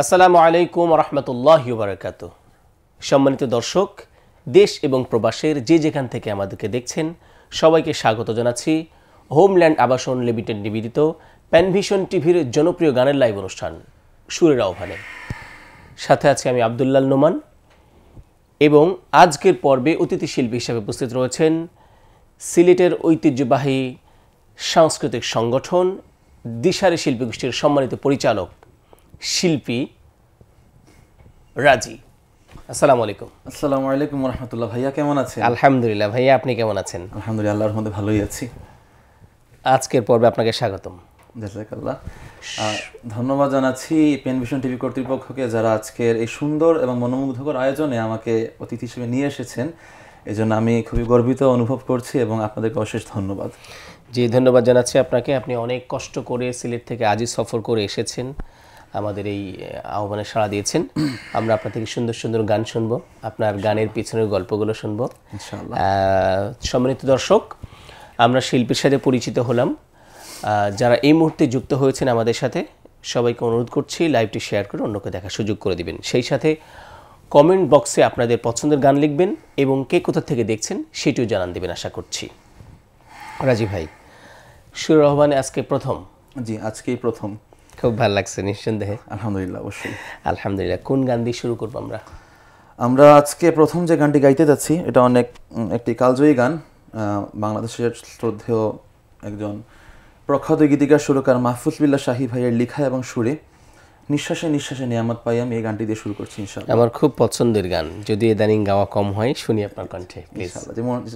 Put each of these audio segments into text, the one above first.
আসসালামু আলাইকুম রহমতুল্লাহি ওয়া বারাকাতুহু। সম্মানিত দর্শক, দেশ এবং প্রবাসের যে যেখান থেকে আমাদেরকে দেখছেন সবাইকে স্বাগত জানাচ্ছি হোমল্যান্ড আবাসন লিমিটেড নিবেদিত প্যানভিশন টিভির জনপ্রিয় গানের লাইভ অনুষ্ঠান সুরের আহ্বানে। সাথে আছি আমি আব্দুল্লাহ নোমান এবং আজকের পর্বে অতিথি শিল্পী হিসেবে উপস্থিত রয়েছেন সিলেটের ঐতিহ্যবাহী সাংস্কৃতিক সংগঠন দিশারি শিল্পী গোষ্ঠীর সম্মানিত পরিচালক শিল্পী রাজি। আসসালামু আলাইকুম। আসসালামু আলাইকুম রহমতুল্লাহ। ভাইয়া কেমন আছেন? আলহামদুলিল্লাহ ভাইয়া, আপনি কেমন আছেন? আলহামদুলিল্লাহ, আল্লাহর মধ্যে ভালোই আছি। আজকের পর্বে আপনাকে স্বাগতম। জাযাকাল্লাহ। ধন্যবাদ জানাচ্ছি প্যানভিশন টিভি কর্তৃপক্ষকে, যারা আজকের এই সুন্দর এবং মনোমুগ্ধকর আয়োজনে আমাকে অতিথি হিসেবে নিয়ে এসেছেন। এই জন্য আমি খুবই গর্বিত অনুভব করছি এবং আপনাদেরকে অশেষ ধন্যবাদ। জি, ধন্যবাদ জানাচ্ছি আপনাকে। আপনি অনেক কষ্ট করে সিলেট থেকে আজই সফর করে এসেছেন, আমাদের এই আহ্বানে সাড়া দিয়েছেন। আমরা আপনার থেকে সুন্দর সুন্দর গান শুনবো, আপনার গানের পিছনের গল্পগুলো শুনবো ইনশাআল্লাহ। সম্মানিত দর্শক, আমরা শিল্পীর সাথে পরিচিত হলাম। যারা এই মুহূর্তে যুক্ত হয়েছেন আমাদের সাথে, সবাইকে অনুরোধ করছি লাইভটি শেয়ার করে অন্যকে দেখার সুযোগ করে দিবেন। সেই সাথে কমেন্ট বক্সে আপনাদের পছন্দের গান লিখবেন এবং কে কোথা থেকে দেখছেন সেটিও জানান দেবেন আশা করছি। রাজি ভাই, সুরের আহ্বানে আজকে প্রথম। জি, আজকেই প্রথম। খুব ভালো লাগছে নিঃসন্দেহে। আলহামদুলিল্লাহ, অবশ্যই আলহামদুলিল্লাহ। কোন গান দিয়ে শুরু করবো আমরা? আজকে প্রথম যে গানটি গাইতে যাচ্ছি এটা একটি কালজয়ী গান। বাংলাদেশের শ্রদ্ধেয় একজন প্রখ্যাত গীতিকার সুরকার মাহফুজ বিল্লাহ শাহী ভাইয়ের লেখা এবং সুরে নিঃশ্বাসে নিঃশ্বাসে নিয়ামত পাই আমি, এই গানটি দিয়ে শুরু করছি ইনশাআল্লাহ। আমার খুব পছন্দের গান, যদি ইদানিং গাওয়া কম হয়, শুনি আপনার কণ্ঠে প্লিজ।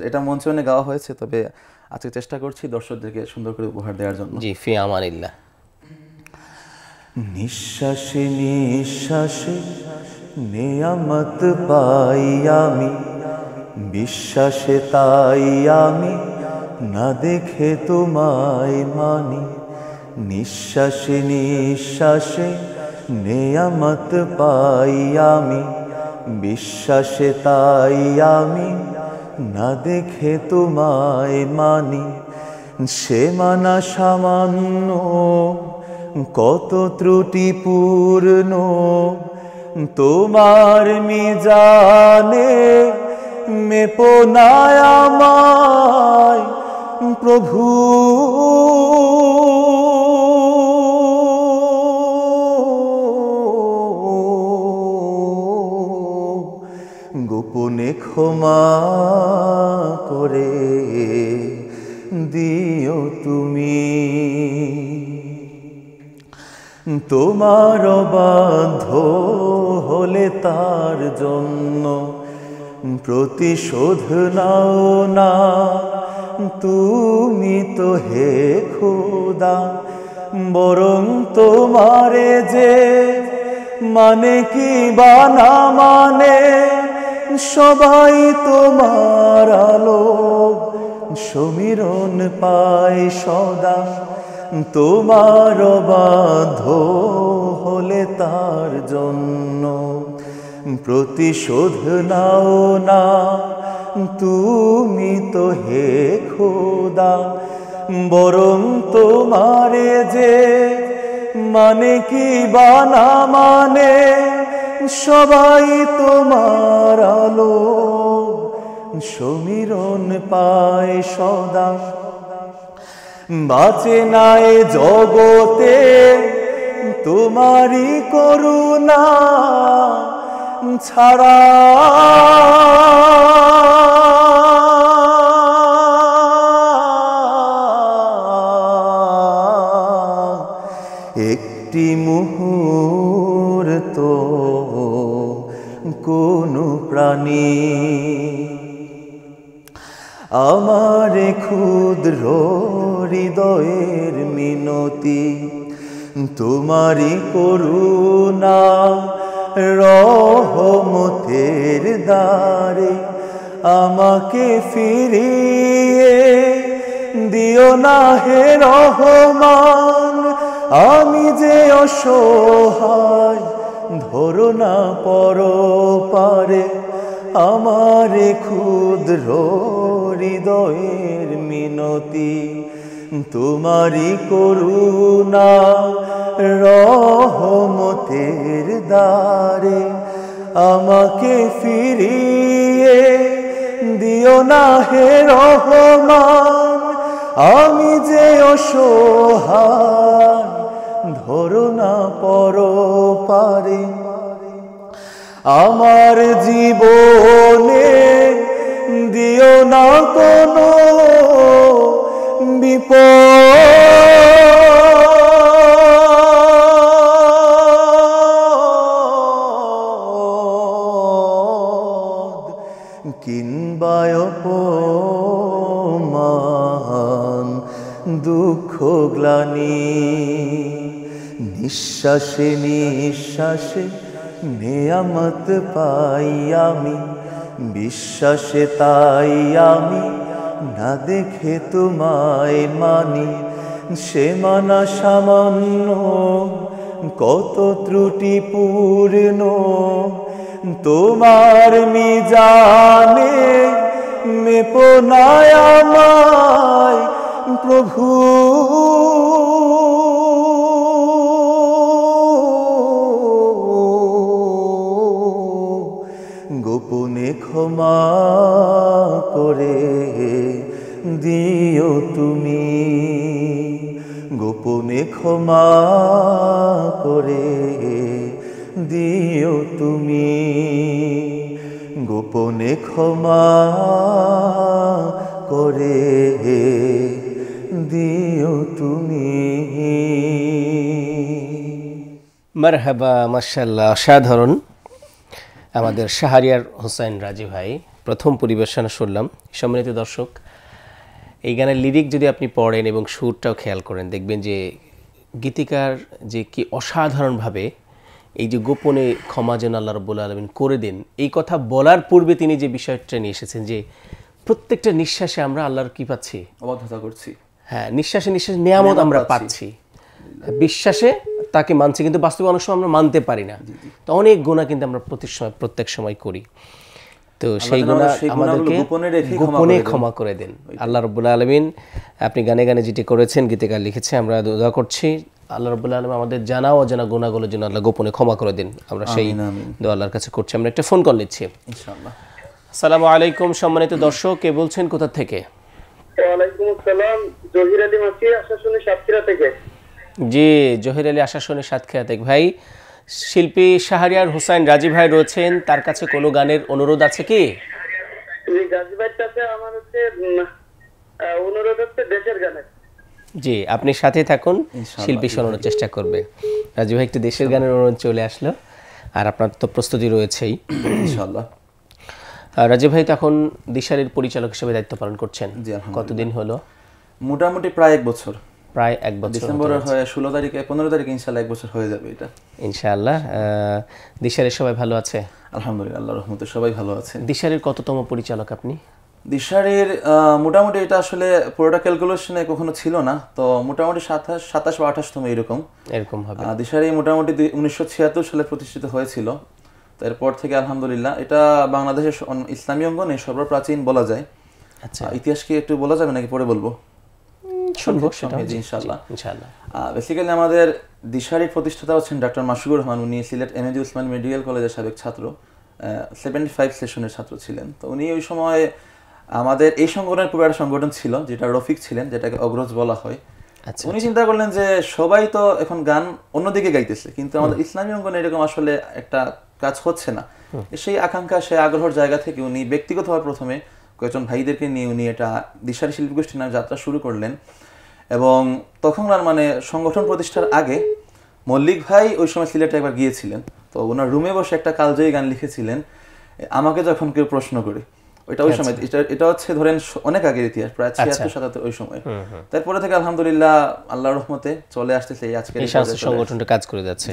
এটা মঞ্চনে গাওয়া হয়েছে, তবে আজকে চেষ্টা করছি দর্শকদেরকে সুন্দর করে উপহার দেওয়ার জন্য। জি, ফি আমানিল্লাহ। নিঃশ্বাসে নিঃশ্বাসে নিয়ামত পাই আমি, বিশ্বাসে তাই আমি না দেখে তোমায় মানি। নিঃশ্বাসে নিঃশ্বাসে নিয়ামত পাই আমি, বিশ্বাসে তাই আমি না দেখে তোমায় মানি। সে মানা সামান্য, কত ত্রুটিপূর্ণ তোমার মিজানে মেপনায় আমায় প্রভু। গোপনে ক্ষমা করে দিও তুমি। তোমার বাধ্য হলে তার জন্য প্রতিশোধ নাও না তুমি তো হে খোদা, বরং তোমারে যে মানে কি বানা মানে সবাই তোমার আলো সমীরণ পায় সদা। তোমার বাধ্য হলে তার জন্য প্রতিশোধ নাও না তুমি তো হে খোদা, বরং তোমারে যে মানে কি বানা মানে সবাই তোমার আলো সমীরণ পায় সদা। বাঁচে নাই জগতে তোমারই করুণা ছাড়া, একটি মুহূর্ত কোনো প্রাণী আমার ক্ষুদ্র হৃদয়ের মিনতি তোমারি করুণা রহমতের দ্বারে আমাকে ফিরিয়ে দিও না হে রহমান। আমি যে অসহায় ধরো না পরপারে আমার ক্ষুদ্র হৃদয়ের মিনতি তোমারি করুণা রহমতের দ্বারে আমাকে ফিরিয়ে দিও না হে রহমান, আমি যে অসহায় ধরো না পরপারে। আমার জীবনে দিও না কোনো বিপদ কিংবা অপমান, দুঃখ গ্লানি নিঃশ্বাসে নিঃশ্বাসে নেয়ামত পাই আমি, বিশ্বাসে তাই আমি না দেখে তোমায় মানি। সে মানা সামান্য কত ত্রুটিপূর্ণ, তোমার মিজানে মেপো না আমায় প্রভু। গোপনে ক্ষমা করে দিও তুমি, গোপনে ক্ষমা করে দিও তুমি, গোপনে ক্ষমা করে দিও তুমি। মারহাবা, মাশাআল্লাহ, অসাধারণ। আমাদের শাহরিয়ার হোসেন রাজি ভাই প্রথম পরিবেশনা শুনলাম। সম্মানিত দর্শক, এই গানের লিরিক যদি আপনি পড়েন এবং সুরটাও খেয়াল করেন, দেখবেন যে গীতিকার যে কি অসাধারণভাবে এই যে গোপনে ক্ষমা যেন আল্লাহ রাব্বুল আলামিন করে দেন, এই কথা বলার পূর্বে তিনি যে বিষয়টা নিয়ে এসেছেন যে প্রত্যেকটা নিঃশ্বাসে আমরা আল্লাহর কি পাচ্ছি, অবাধ্যতা করছি। হ্যাঁ, নিঃশ্বাসে নিঃশ্বাসে নিয়ামত আমরা পাচ্ছি, বিশ্বাসে তাকে মানছি, কিন্তু বাস্তবে অনেক সময় আমরা মানতে পারি না। তো অনেক গুনাহ কিন্তু আমরা প্রত্যেক সময় করি। তো সেই গুনাহ আমাদেরকে গোপনে ক্ষমা করে দেন আল্লাহ রাব্বুল আলামিন। আপনি গানে গানে যেটি করেছেন, গীতিকার লিখেছে, আমরা দোয়া করছি আল্লাহ রাব্বুল আলামিন আমাদের জানা ও অজানা গুনাহগুলোর জন্য আল্লাহ গোপনে ক্ষমা করে দেন। আমরা সেই দোয়া আল্লাহর কাছে করছি। আমরা একটা ফোন কল নিচ্ছি ইনশাআল্লাহ। আসসালামু আলাইকুম সম্মানিত দর্শক, কে বলছেন, কোথা থেকে? ওয়ালাইকুম আসসালাম, জহির আলী মাসি, আশাশুনি সাতক্ষীরা থেকে। জি, জহির আলী আশাশুনি সাতক্ষীরা থেকে। ভাই, শিল্পী শাহরিয়ার হোসেন রাজি ভাই রয়েছেন, তার কাছে কোনো গানের অনুরোধ আছে কি? গাজী ভাইয়ের কাছে আমার অনুরোধ হচ্ছে দেশের গানে। জি, আপনি সাথে থাকুন, শিল্পী শোনানোর চেষ্টা করবে। রাজু ভাই একটু দেশের গানের অনুরোধ চলে আসলো, আর আপনার তো প্রস্তুতি রয়েছেই ইনশাআল্লাহ। রাজু ভাই তো এখন দিশারির পরিচালক হিসেবে দায়িত্ব পালন করছেন, কতদিন হলো? মোটামুটি প্রায় 1 বছর। প্রায় 1 বছর। ডিসেম্বরের হয় 16 তারিখে, 15 তারিখে ইনশাআল্লাহ 1 বছর হয়ে যাবে এটা ইনশাআল্লাহ। দিশারির সবাই ভালো আছে? আলহামদুলিল্লাহ, আল্লাহর রহমতে সবাই ভালো আছেন। দিশারির কততম পরিচালক আপনি? দিশারির মোটামুটি এটা আসলে পুরোটা ক্যালকুলেশনে কখনো ছিল না, তো মোটামুটি 27 বা 28তম এরকম হবে। দিশারি মোটামুটি 1976 সালে প্রতিষ্ঠিত হয়েছিল। তারপর থেকে আলহামদুলিল্লাহ এটা বাংলাদেশের ইসলামী অঙ্গনে সর্বপ্রাচীন বলা যায়। আচ্ছা, ইতিহাস কি একটু বলা যাবে নাকি পরে বলবো? শুনবো সেটা ইনশাআল্লাহ। ইনশাআল্লাহ। বেসিক্যালি আমাদের দিশারির প্রতিষ্ঠাতা হচ্ছেন ডক্টর মাসুকুর রহমান। উনি সিলেট এমএজি উসমান মেডিকেল কলেজের সাবেক ছাত্র, 75 সেশনের ছাত্র ছিলেন। তো উনি ওই সময় আমাদের এই সংগঠনের পুরো একটা সংগঠন ছিল, যেটা রফিক ছিলেন, যেটাকে অগ্রজ বলা হয়। উনি চিন্তা করলেন যে সবাই তো এখন গান অন্যদিকে গাইতেছে, কিন্তু আমাদের ইসলামী অঙ্গনে এরকম আসলে একটা কাজ হচ্ছে না। সেই আকাঙ্ক্ষা, সেই আগ্রহের জায়গা থেকে উনি ব্যক্তিগতভাবে প্রথমে কয়েকজন ভাইদেরকে নিয়ে উনি এটা দিশারি শিল্পী গোষ্ঠীর নামে যাত্রা শুরু করলেন। এবং তখনকার মানে সংগঠন প্রতিষ্ঠার আগে মল্লিক ভাই ওই সময় সিলেটে একবার গিয়েছিলেন, তো ওনার রুমে বসে একটা কালজয়ী গান লিখেছিলেন, আমাকে যখন কেউ প্রশ্ন করে। ওইটা ওই সময়, এটা হচ্ছে ধরেন অনেক আগের ইতিহাস, প্রায় 76-77 ওই সময়। তারপরে থেকে আলহামদুলিল্লাহ আল্লাহর রহমতে চলে আসতেছে এই আজকের এই সাংস্কৃতিক সংগঠনটা কাজ করে যাচ্ছে।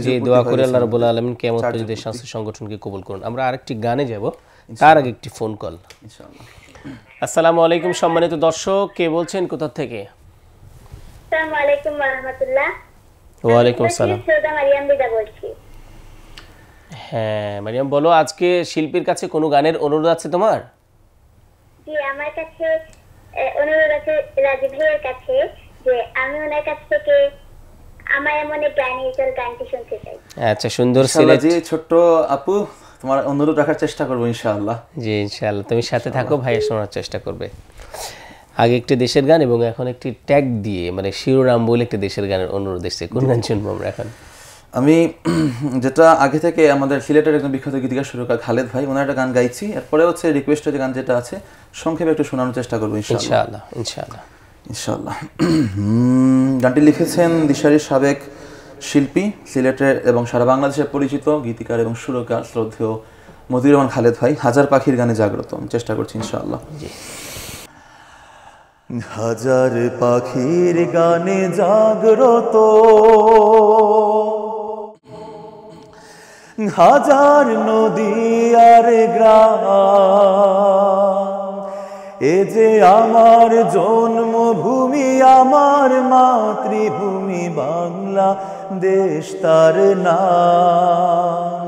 জি, দোয়া করে আল্লাহ রাব্বুল আলামিন কিয়ামত পর্যন্ত এই সাংস্কৃতিক সংগঠনকে কবুল করুন। আমরা আরেকটি গানে যাব, তার আগে একটি ফোন কল ইনশাআল্লাহ। আসসালামু আলাইকুম সম্মানিত দর্শক, কে বলছেন, কোথা থেকে? আসসালামু আলাইকুম ওয়া রাহমাতুল্লাহ। ওয়া আলাইকুম আসসালাম। সৈয়দা মারিয়াম বিদা বলছি। হ্যাঁ মারিয়াম, বলো, আজকে শিল্পীর কাছে কোনো গানের অনুরোধ আছে তোমার? জি, আমার কাছে অনুরোধ আছে রাজীব ভাইয়ের কাছে, যে আমি ওনার কাছ থেকে আমার এমন এক গানের চল গানটি শুনতে চাই। আচ্ছা, সুন্দর ইনশাআল্লাহ সিলেট। জি ছোট্ট আপু, তোমার অনুরোধ রাখার চেষ্টা করবো ইনশাআল্লাহ। জি ইনশাআল্লাহ, তুমি সাথে থাকো, ভাইয়া শোনার চেষ্টা করবে। আগে একটি দেশের গান এবং এখন একটি ট্যাগ দিয়ে মানে শিরোনাম বলে একটি দেশের গানের অনুরোধ এসেছে। কোন গান শুনবো আমরা এখন? আমি যেটা আগে থেকে আমাদের সিলেটের একজন বিখ্যাত গীতিকার সুরকার খালেদ ভাই, ওনার একটা গান গাইছি, এরপরে হচ্ছে রিকোয়েস্টের গান যেটা আছে সংক্ষেপে একটু শোনানোর চেষ্টা করবো ইনশাআল্লাহ। ইনশাআল্লাহ। ইনশাআল্লাহ। গানটি লিখেছেন দিশারির সাবেক শিল্পী, সিলেটের এবং সারা বাংলাদেশের পরিচিত গীতিকার এবং সুরকার শ্রদ্ধেয় মতিউর রহমান খালেদ ভাই। হাজার পাখির গানে জাগ্রত, আমি চেষ্টা করছি ইনশাআল্লাহ। হাজার পাখির গানে জাগ্রত, হাজার নদী আর গ্রাম, এ যে আমার জন্মভূমি, আমার মাতৃভূমি বাংলা দেশ তার নাম।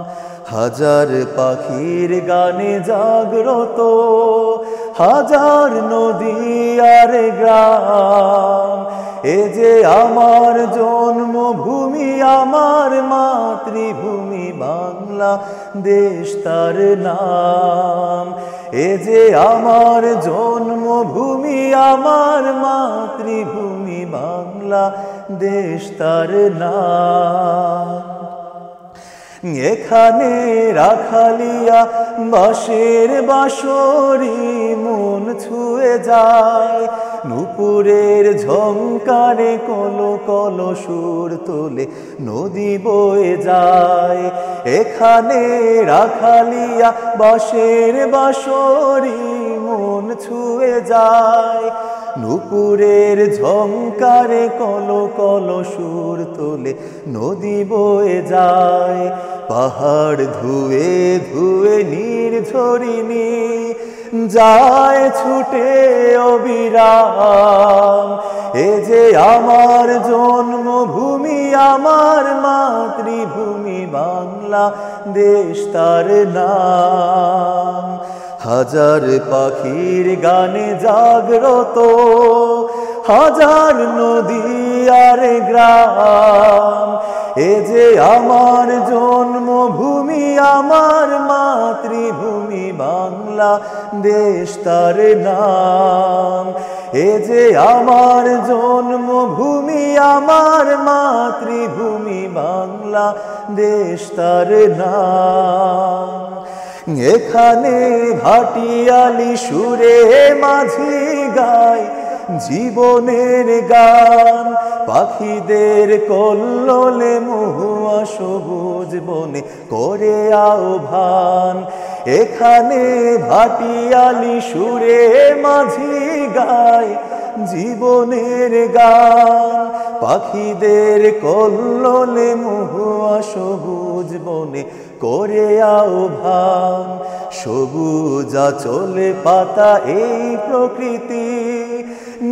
হাজার পাখির গানে জাগ্রত, হাজার নদী আর গ্রাম, এ যে আমার জন্মভূমি, আমার মাতৃভূমি বাংলা দেশ তার নাম। এ যে আমার জন্মভূমি, আমার মাতৃভূমি বাংলা দেশ তার নাম। এখানে রাখালিয়া বাঁশের বাঁশরি মন ছুঁয়ে যায়, নুপুরের ঝংকারে কলো কলো সুর তোলে নদী বয়ে যায়। এখানে রাখালিয়া বাঁশের বাঁশরি মন ছুঁয়ে যায়, নুপুরের ঝংকারে কলো কলো সুর তোলে নদী বয়ে যায়। পাহাড় ধুয়ে ধুয়ে নির্ঝরিণী যায় ছুটে অবিরাম, এ যে আমার জন্মভূমি, আমার মাতৃভূমি বাংলা দেশ তার নাম। হাজার পাখির গানে জাগ্রত, হাজার নদী আর গ্রাম, এ যে আমার জন্মভূমি, আমার মাতৃভূমি বাংলা দেশ তার নাম। এ যে আমার জন্মভূমি, আমার মাতৃভূমি বাংলা দেশ তার নাম। এখানে ভাটিয়ালি সুরে মাঝি গায় জীবনের গান, পাখিদের কল্লোলে মহুয়া সবুজ বনে করে আহ্বান। এখানে ভাটিয়ালি সুরে মাঝি গায় জীবনের গান, পাখিদের কল্লোলে মহুয়া সবুজ বনে করে আহ্বান। সবুজ আঁচলে পাতা এই প্রকৃতি,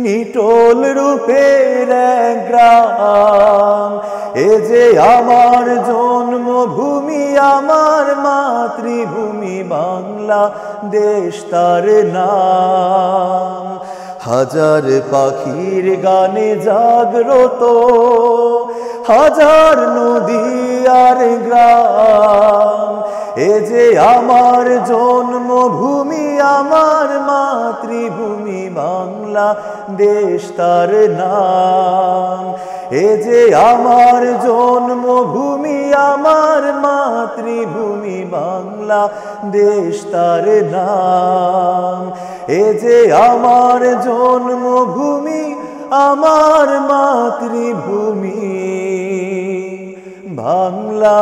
নিটোল রূপের এক গ্রাম, এ যে আমার জন্মভূমি, আমার মাতৃভূমি বাংলা দেশ তার নাম। হাজার পাখির গানে জাগ্রত, হাজার নদী আর গ্রাম, এ যে আমার জন্মভূমি, আমার মাতৃভূমি বাংলা দেশ তার নাম। এ যে আমার জন্মভূমি, আমার মাতৃভূমি বাংলা দেশ তার নাম। এ যে আমার জন্মভূমি, আমার মাতৃভূমি বাংলা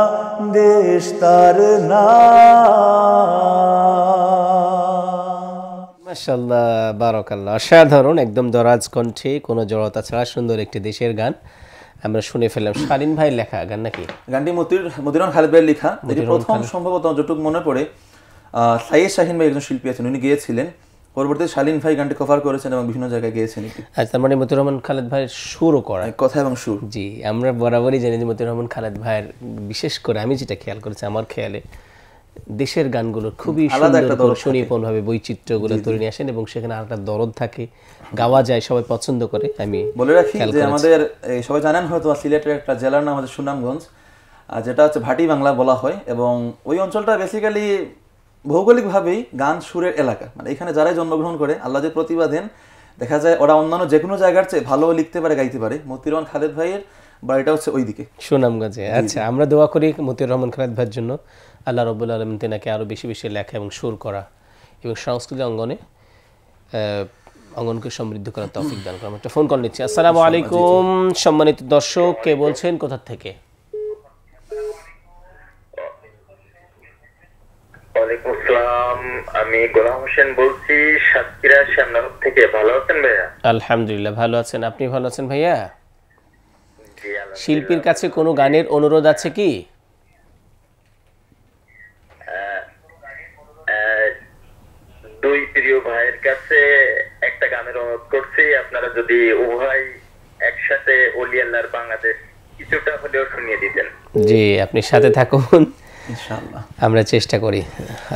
দেশ তার নাম। মাশাআল্লাহ, বারাকাল্লাহ, অসাধারণ, একদম দরাজ কণ্ঠে, কোনো জড়তা ছাড়া সুন্দর একটি দেশের গান আমরা শুনে ফেললাম। শালীন ভাই লেখা গান নাকি? গানটি মতিউর রহমান খালেদ ভাইয়ের লেখা। এটি প্রথম সম্ভবত যতটুকু মনে পড়ে সাইয়েদ শাহিন ভাই একজন শিল্পী আছেন, উনি গিয়েছিলেন, পরবর্তীতে শালীন ভাই গানটি কভার করেছেন এবং বিভিন্ন জায়গায় গিয়েছেন। আচ্ছা, তার মানে মতিউর রহমান খালেদ ভাইয়ের সুরও করা, কথা এবং সুর। জি, আমরা বরাবরই জানি যে মতিউর রহমান খালেদ ভাইয়ের বিশেষ করে আমি যেটা খেয়াল করেছি আমার খেয়ালে দেশের গানগুলোর খুবই আলাদা সুন্দর একটা করে দরদ সুনিপুণভাবে বৈচিত্র্যগুলো তুলে নিয়ে আসেন এবং সেখানে আরেকটা দরদ থাকে, গাওয়া যায়, সবাই পছন্দ করে। আমি বলে রাখি খেয়াল যে করেছি। আমাদের এই সবাই জানেন হয়তো সিলেটের একটা জেলার নাম হচ্ছে সুনামগঞ্জ, যেটা হচ্ছে ভাটি বাংলা বলা হয়, এবং ওই অঞ্চলটা বেসিক্যালি ভৌগোলিকভাবেই গান সুরের এলাকা। মানে এখানে যারাই জন্মগ্রহণ করে আল্লাহ যে প্রতিভা দেন, দেখা যায় ওরা অন্যান্য যে কোনো জায়গার চেয়ে ভালো লিখতে পারে, গাইতে পারে। মতিউর রহমান খালেদ ভাইয়ের বাড়িটা হচ্ছে ওইদিকে, সুনামগঞ্জে। আচ্ছা, আমরা দোয়া করি মতিউর রহমান খালেদ ভাইয়ের জন্য, আল্লাহ রাব্বুল আলামিন তেনাকে আরো বেশি বেশি লেখা এবং সুর করা এবং সংস্কৃতি অঙ্গনকে সমৃদ্ধ করার তৌফিক দান করেন। একটা ফোন কল নিচ্ছি। আসসালামু আলাইকুম সম্মানিত দর্শক, কে বলছেন, কোথা থেকে? ওয়ালাইকুম আসসালাম, আমি গোলাম হোসেন বলছি সাতক্ষীরা শ্যামনগর থেকে। ভালো আছেন ভাইয়া? আলহামদুলিল্লাহ ভালো আছেন, আপনি ভালো আছেন ভাইয়া? জি, আলহামদুলিল্লাহ। শিল্পীর কাছে কোনো গানের অনুরোধ আছে কি? দুই প্রিয় ভাইয়ের কাছে একটা গানের অনুরোধ করছি, আপনারা যদি উভয় একসাথে ওলি আল্লাহর বাংলাদেশ কিছুটা হলেও শুনিয়ে দিতেন। জি, আপনি সাথে থাকুন, ইনশাআল্লাহ। আমরা চেষ্টা করি।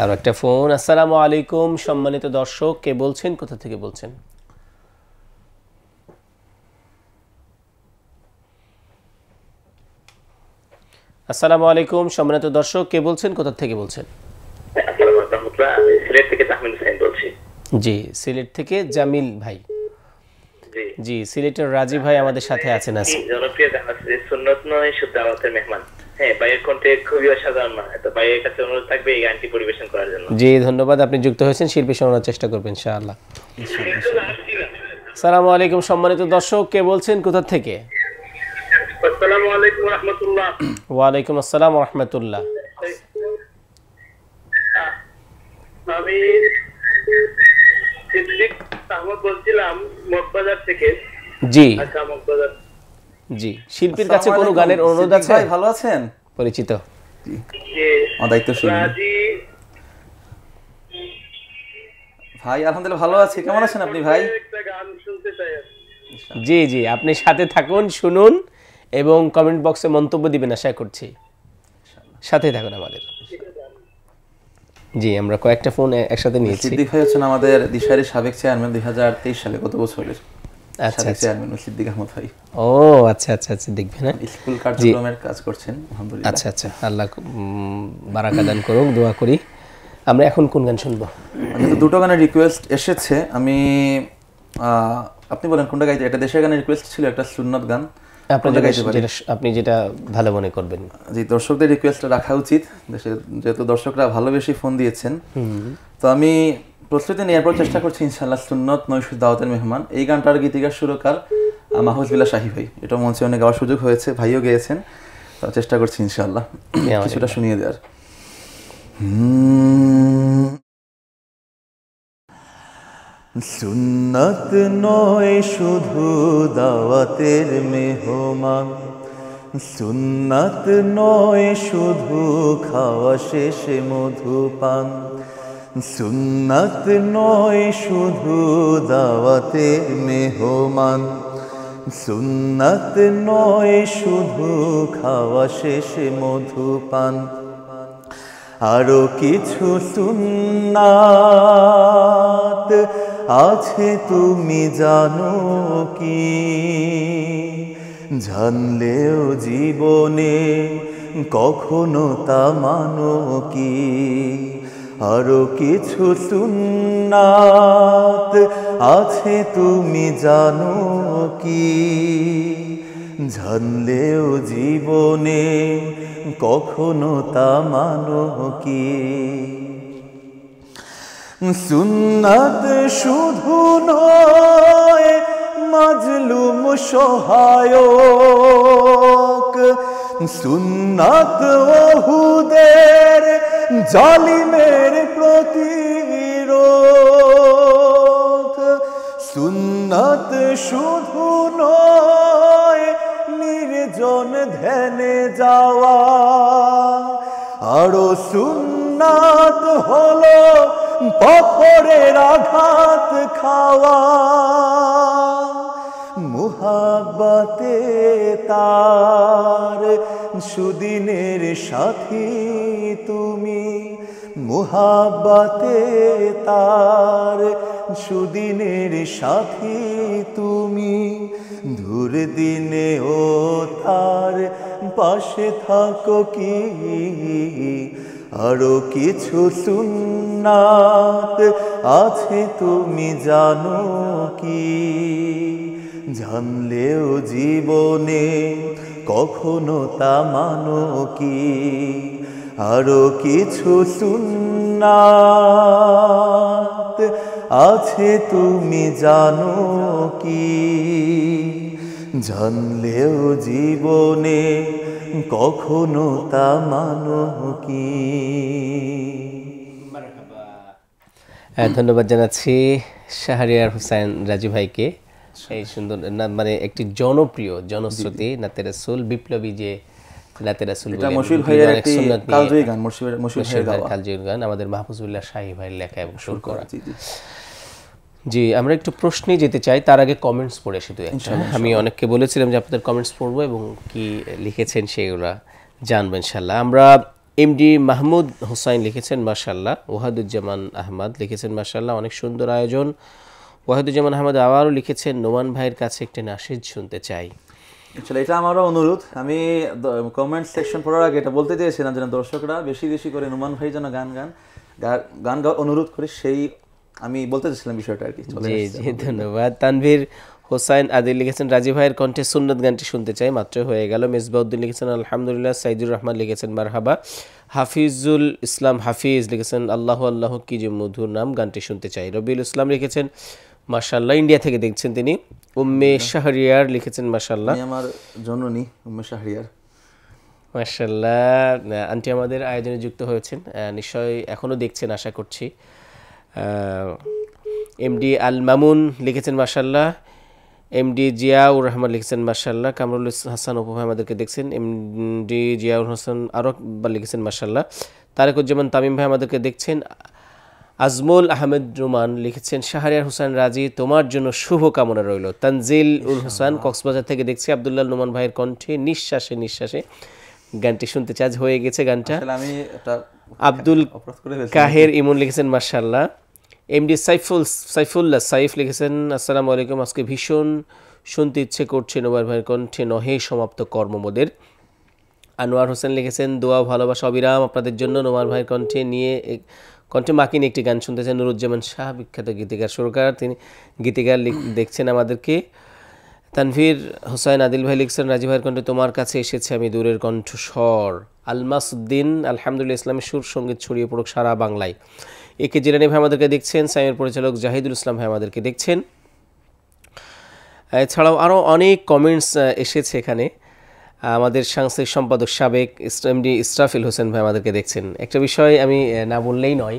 আর একটা ফোন। আসসালামু আলাইকুম সম্মানিত দর্শক, কে বলছেন, কোথা থেকে বলছেন? আসসালামু আলাইকুম সম্মানিত দর্শক, কে বলছেন, কোথা থেকে বলছেন? আসসালামু আলাইকুম রাহমাতুল্লাহ, আমি সিলেট থেকে তাহমিল হোসেন বলছি। জি, সিলেট থেকে জামিল ভাই। জি, জি, সিলেটের রাজি ভাই আমাদের সাথে আছেন আজকে। জনপ্রিয় গান আছে যে সুন্নত নয় শুধু দাওয়াতের মেহমান। হ্যাঁ, ভাইয়ের কণ্ঠে খুবই অসাধারণ মানে, তো ভাইয়ের কাছে অনুরোধ থাকবে এই গানটি পরিবেশন করার জন্য। জি, ধন্যবাদ, আপনি যুক্ত হয়েছেন, শিল্পী শোনার চেষ্টা করবেন ইনশাআল্লাহ। আসসালামু আলাইকুম সম্মানিত দর্শক, কে বলছেন, কোথা থেকে? আসসালামু আলাইকুম রাহমাতুল্লাহ। ওয়ালাইকুম আসসালাম ওয়া রাহমাতুল্লাহ। আমি সিদ্দিক আহমদ বলছিলাম মগবাজার থেকে। জি আচ্ছা, মগবাজার। জি, শিল্পীর কাছে কোনো আসসালামু গানের আলাইকুম। অনুরোধ সিদ্দিক আছে? ভাই ভালো আছেন? পরিচিত। যে আমার দায়িত্বশীল রাজি ভাই, আলহামদুলিল্লাহ ভালো আছি। কেমন আছেন আপনি ভাই? একটা গান শুনতে চাই আর কি। জি জি, আপনি সাথে থাকুন, শুনুন এবং কমেন্ট বক্সে মন্তব্য দিবেন আশা করছি। সাথে থাকুন আমাদের। জি, আমরা কয়েকটা ফোন একসাথে নিয়েছি। সিদ্দিক ভাই হচ্ছেন আমাদের দিশারি সাবেক চেয়ারম্যান 2023 সালে, গত বছরের আচ্ছা সাবেক আচ্ছা। চেয়ারম্যান সিদ্দিক আহমদ ভাই। ও আচ্ছা আচ্ছা আচ্ছা, দেখবেন না? স্কুল কার্যক্রমের কাজ করছেন আলহামদুলিল্লাহ। আচ্ছা আচ্ছা, আল্লাহ বারাকা দান করুক, দোয়া করি। আমরা এখন কোন গান শুনবো? যেহেতু দুটো গানের রিকোয়েস্ট এসেছে, আমি আপনি বলেন কোনটা গাইতে। এটা দেশের গানের রিকোয়েস্ট ছিল, একটা সুন্নত গান। আপনার আপনি যেটা ভালো মনে করবেন। জি, দর্শকদের রিকোয়েস্টটা রাখা উচিত, যেহেতু দর্শকরা ভালোবেসে ফোন দিয়েছেন। তো আমি প্রস্তুতি নেওয়ার পর চেষ্টা করছি ইনশাআল্লাহ সুন্নত নয় শুধু দাওয়াতের মেহমান। এই গানটার গীতিকার সুরকার মাহফুজ বিল্লাহ শাহী ভাই। এটা মঞ্চে অনেক গাওয়ার সুযোগ হয়েছে, ভাইও গেয়েছেন, তো চেষ্টা করছি ইনশাআল্লাহ কিছুটা শুনিয়ে দেওয়ার। সুন্নত নয় শুধু দাওয়াতের মেহমান, সুন্নাত নয় শুধু খাওয়া শেষে মধুপান, সুন্নাত নয় শুধু দাওয়াতের মেহমান, সুন্নাত নয় শুধু খাওয়া শেষে মধুপান, আরো কিছু সুন্নাত আছে তুমি জানো কি, জানলেও জীবনে কখনো তা মানো কি, আরো কিছু সুন্নাত আছে তুমি জানো কি, জানলেও জীবনে কখনো তা মানো কি। সুন্নাত শুধু নয় মাজলুম সহায়ক, সুন্নাত ওহুদের জালিমের প্রতিরোধ, সুন্নাত শুধু নয় নির্জন ধ্যানে যাওয়া, আরো সুন্নাত হলো পাথরের আঘাত খাওয়া, মুহাব্বতে তার সুদিনের সাথী তুমি, মুহাব্বতে তার সুদিনের সাথী তুমি, দুর্দিনে ও তার পাশে থাকো কি? আরো কিছু সুন্নাত আছে তুমি জানো কি? জানলেও জীবনে কখনো তা মানো কি? আরো কিছু সুন্নাত আছে তুমি জানো কি? জানলেও জীবনে কখনো তা মানো কি? ধন্যবাদ জানাচ্ছি শাহরিয়ার হোসেন রাজু ভাইকে। এই সুন্দর মানে একটি জনপ্রিয় জনশ্রুতি নাতে রাসূল, বিপ্লবী যে নাতে রাসূল এটা মশিউর ভাইয়ের একটি কালজয়ী গান, মশিউর ভাইয়ের গাওয়া কালজয়ী গান, আমাদের মাহফুজুল্লাহ শাহী ভাইয়ের লেখা এবং সুর করা। জি, আমরা একটু প্রশ্নে যেতে চাই, তার আগে কমেন্টস পড়ে শুধু একটা। আমি অনেককে বলেছিলাম যে আপনাদের কমেন্টস পড়বো এবং কি লিখেছেন সেগুলো জানবো ইনশাল্লাহ। আমরা এমডি মাহমুদ হোসাইন লিখেছেন মাশাআল্লাহ, ওয়াহিদুজ্জামান আহমদ লিখেছেন মাশাআল্লাহ অনেক সুন্দর আয়োজন। ওয়াহিদুজ্জামান আহমদ আবারও লিখেছেন নোমান ভাইয়ের কাছে একটি নাশিদ শুনতে চাই। আসলে এটা আমারও অনুরোধ। আমি কমেন্ট সেকশন পড়ার আগে এটা বলতে চেয়েছিলাম যেন দর্শকরা বেশি বেশি করে নোমান ভাই যেন গান অনুরোধ করে, সেই আমি বলতে চেয়েছিলাম বিষয়টা আর কি। জি জি, ধন্যবাদ। তানভীর হোসাইন আদিল লিখেছেন রাজী ভাইয়ের কণ্ঠে সুন্নত গানটি শুনতে চাই, মাত্র হয়ে গেল। মেজবাউদ্দিন লিখেছেন আলহামদুলিল্লাহ। সাইদুর রহমান লিখেছেন মারহাবা। হাফিজুল ইসলাম হাফিজ লিখেছেন আল্লাহ আল্লাহ কি যে মধুর নাম, গানটি শুনতে চাই। রবিউল ইসলাম লিখেছেন মাশাআল্লাহ, ইন্ডিয়া থেকে দেখছেন তিনি। উম্মে শাহরিয়ার লিখেছেন মাশাআল্লাহ, আমার জননী উম্মে শাহরিয়ার মাশাআল্লাহ। আন্টি আমাদের আয়োজনে যুক্ত হয়েছেন, নিশ্চয়ই এখনও দেখছেন আশা করছি। এমডি আল মামুন লিখেছেন মাশাআল্লাহ। এমডি জিয়াউর রহমান লিখেছেন মাশাআল্লাহ। কামরুল হাসান অপু ভাই আমাদেরকে দেখছেন। এমডি জিয়াউর হাসান আরও একবার লিখেছেন মাশাআল্লাহ। তারেকুজ্জামান তামিম ভাই আমাদেরকে দেখছেন। আজমুল আহমেদ রুমান লিখেছেন শাহরিয়ার হোসেন রাজি তোমার জন্য শুভ কামনা রইল। তানজিল উল হোসেন কক্সবাজার থেকে দেখছি আব্দুল্লাহ নোমান ভাইয়ের কণ্ঠে নিঃশ্বাসে নিঃশ্বাসে গানটি শুনতে চাই, হয়ে গেছে গানটা। আমি আব্দুল কাহের ইমন লিখেছেন মাশাআল্লাহ। এমডি সাইফুল্লাহ সাইফ লিখেছেন আসসালামু আলাইকুম, আজকে ভীষণ শুনতে ইচ্ছে করছে নোমান ভাইয়ের কণ্ঠে নহে সমাপ্ত কর্মমোদের। আনোয়ার হোসেন লিখেছেন দোয়া ভালোবাসা অবিরাম আপনাদের জন্য, নোমান ভাইয়ের কণ্ঠে মাকিন একটি গান শুনতে চান। নুরুজ্জামান শাহ বিখ্যাত গীতিকার সুরকার, তিনি গীতিকার দেখছেন আমাদেরকে। তানভীর হোসাইন আদিল ভাই লিখছেন রাজী ভাইয়ের কণ্ঠে তোমার কাছে এসেছে আমি দূরের কণ্ঠস্বর। আলমাসউদ্দিন আলহামদুলিল্লাহ ইসলামের সুর সঙ্গীত ছড়িয়ে পড়ুক সারা বাংলায়। একে জিলানি ভাই আমাদেরকে দেখছেন। সাইমের পরিচালক জাহিদুল ইসলাম ভাই আমাদেরকে দেখছেন। এছাড়াও আরও অনেক কমেন্টস এসেছে এখানে। আমাদের সাংস্কৃতিক সম্পাদক সাবেক এমডি ইসরাফিল হোসেন ভাই আমাদেরকে দেখছেন। একটা বিষয় আমি না বললেই নয়,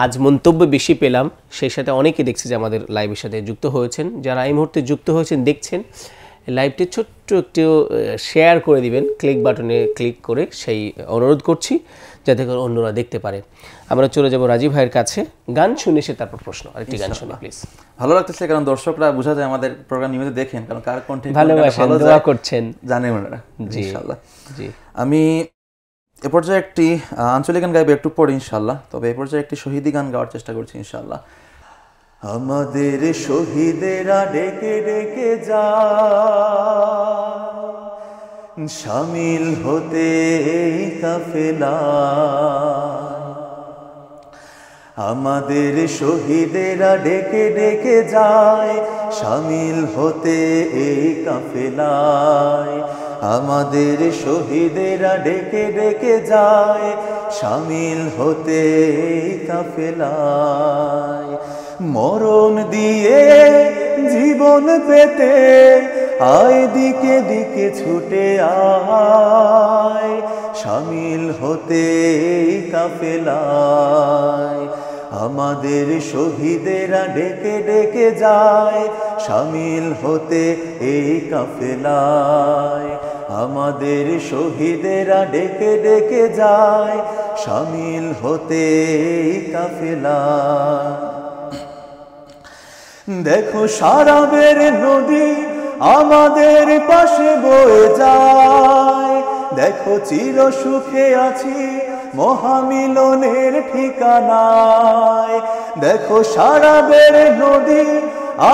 আজ মন্তব্য বেশি পেলাম, সেই সাথে অনেকে দেখছি যে আমাদের লাইভের সাথে যুক্ত হয়েছেন। যারা এই মুহূর্তে যুক্ত হয়েছেন দেখছেন, লাইভটি ছোট্ট একটু শেয়ার করে দিবেন, ক্লিক বাটনে ক্লিক করে, সেই অনুরোধ করছি যাতে করে অন্যরা দেখতে পারে। আমরা চলে যাব রাজীব ভাইয়ের কাছে, গান শুনে সে তারপর প্রশ্ন। আরেকটি গান শুনে প্লিজ। ভালো লাগতেছে কারণ দর্শকরা বোঝা যায় আমাদের প্রোগ্রাম নিয়মিত দেখেন, কারণ কার কন্টেন্ট ভালোবাসেন, দোয়া করছেন, জানেন ওনারা ইনশাআল্লাহ। জি, আমি এ পর্যায়ে একটি আঞ্চলিক গান গাইবো একটু পরে ইনশাআল্লাহ, তবে এ পর্যায়ে একটি শহীদি গান গাওয়ার চেষ্টা করছি ইনশাআল্লাহ। আমাদের শহীদেরা ডেকে ডেকে যা শামিল হতে এই কাফেলা, আমাদের শহীদেরা ডেকে ডেকে যায় শামিল হতে এই কাফেলায়, আমাদের শহীদেরা ডেকে ডেকে যায় শামিল হতে এই কাফেলায়। মরণ দিয়ে জীবন পেতে আয় দিকে দিকে ছুটে আয় শামিল হতে এই কাফেলায়, আমাদের শহীদেরা ডেকে ডেকে যায় শামিল হতে এই কাফেলায়, আমাদের শহীদেরা ডেকে ডেকে যায় শামিল হতে এই কাফেলায়। দেখো সারাবের নদী আমাদের পাশে বয়ে যায়, দেখো চির সুখে আছি মহামিলনের ঠিকানায়। দেখো সারাবের নদী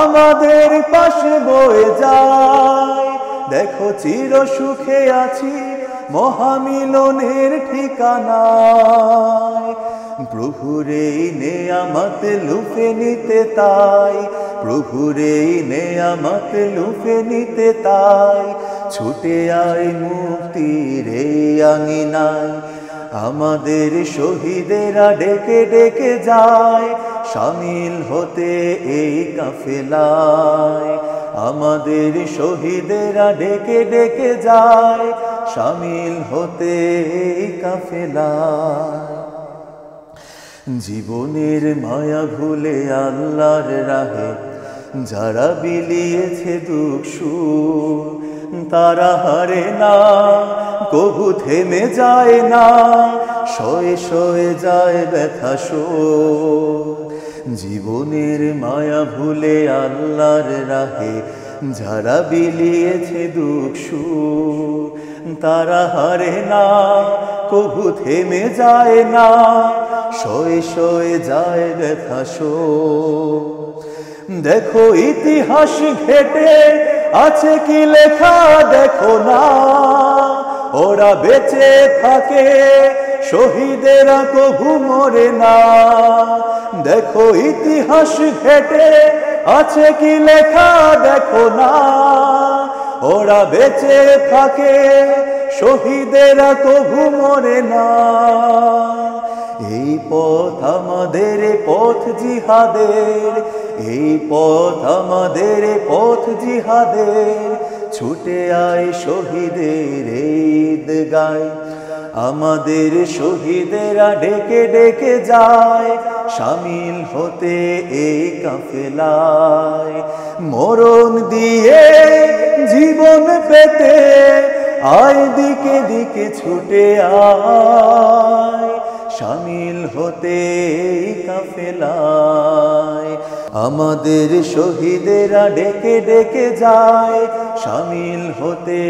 আমাদের পাশে বয়ে যায়, দেখো চির সুখে আছি মহামিলনের ঠিকানায়। প্রভুর এই নেয়ামত লুফে নিতে তাই, প্রভুর এই নেয়ামত লুফে নিতে তাই, ছুটে আয় মুক্তির এই আঙিনায়। আমাদের শহীদেরা ডেকে ডেকে যায় শামিল হতে এই কাফেলায়। আমাদের শহীদেরা ডেকে ডেকে যায় শামিল হতে এই কাফেলায়। জীবনের মায়া ভুলে আল্লাহর রাহে যারা বিলিয়েছে দুঃখ সুখ, তারা হারে না, কবু থেমে যায় না, শয়ে শয়ে যায় ব্যথা শোক। জীবনের মায়া ভুলে আল্লাহর রাহে যারা বিলিয়েছে দুঃখ সুখ, তারা হারে না, কবু থেমে যায় না, শয়ে শয়ে যায় ব্যথা শোক। দেখো ইতিহাস ঘেটে আছে কি লেখা দেখো না, ওরা বেঁচে থাকে শহীদেরা কবু মরে না। দেখো ইতিহাস ঘেটে আছে কি লেখা দেখো না, ওরা বেঁচে থাকে শহীদেরা কবু মরে না। এই পথ আমাদের পথ জিহাদের, এই পথ আমাদের পথ জিহাদের, ছুটে আয় শহীদের ঈদগায়। আমাদের শহীদেরা ডেকে ডেকে যায় শামিল হতে এই কাফেলায়। মরণ দিয়ে জীবন পেতে আয় দিকে দিকে ছুটে আয় শামিল হতে এই কাফেলায়। আমাদের শহীদেরা ডেকে ডেকে যায় শামিল হতে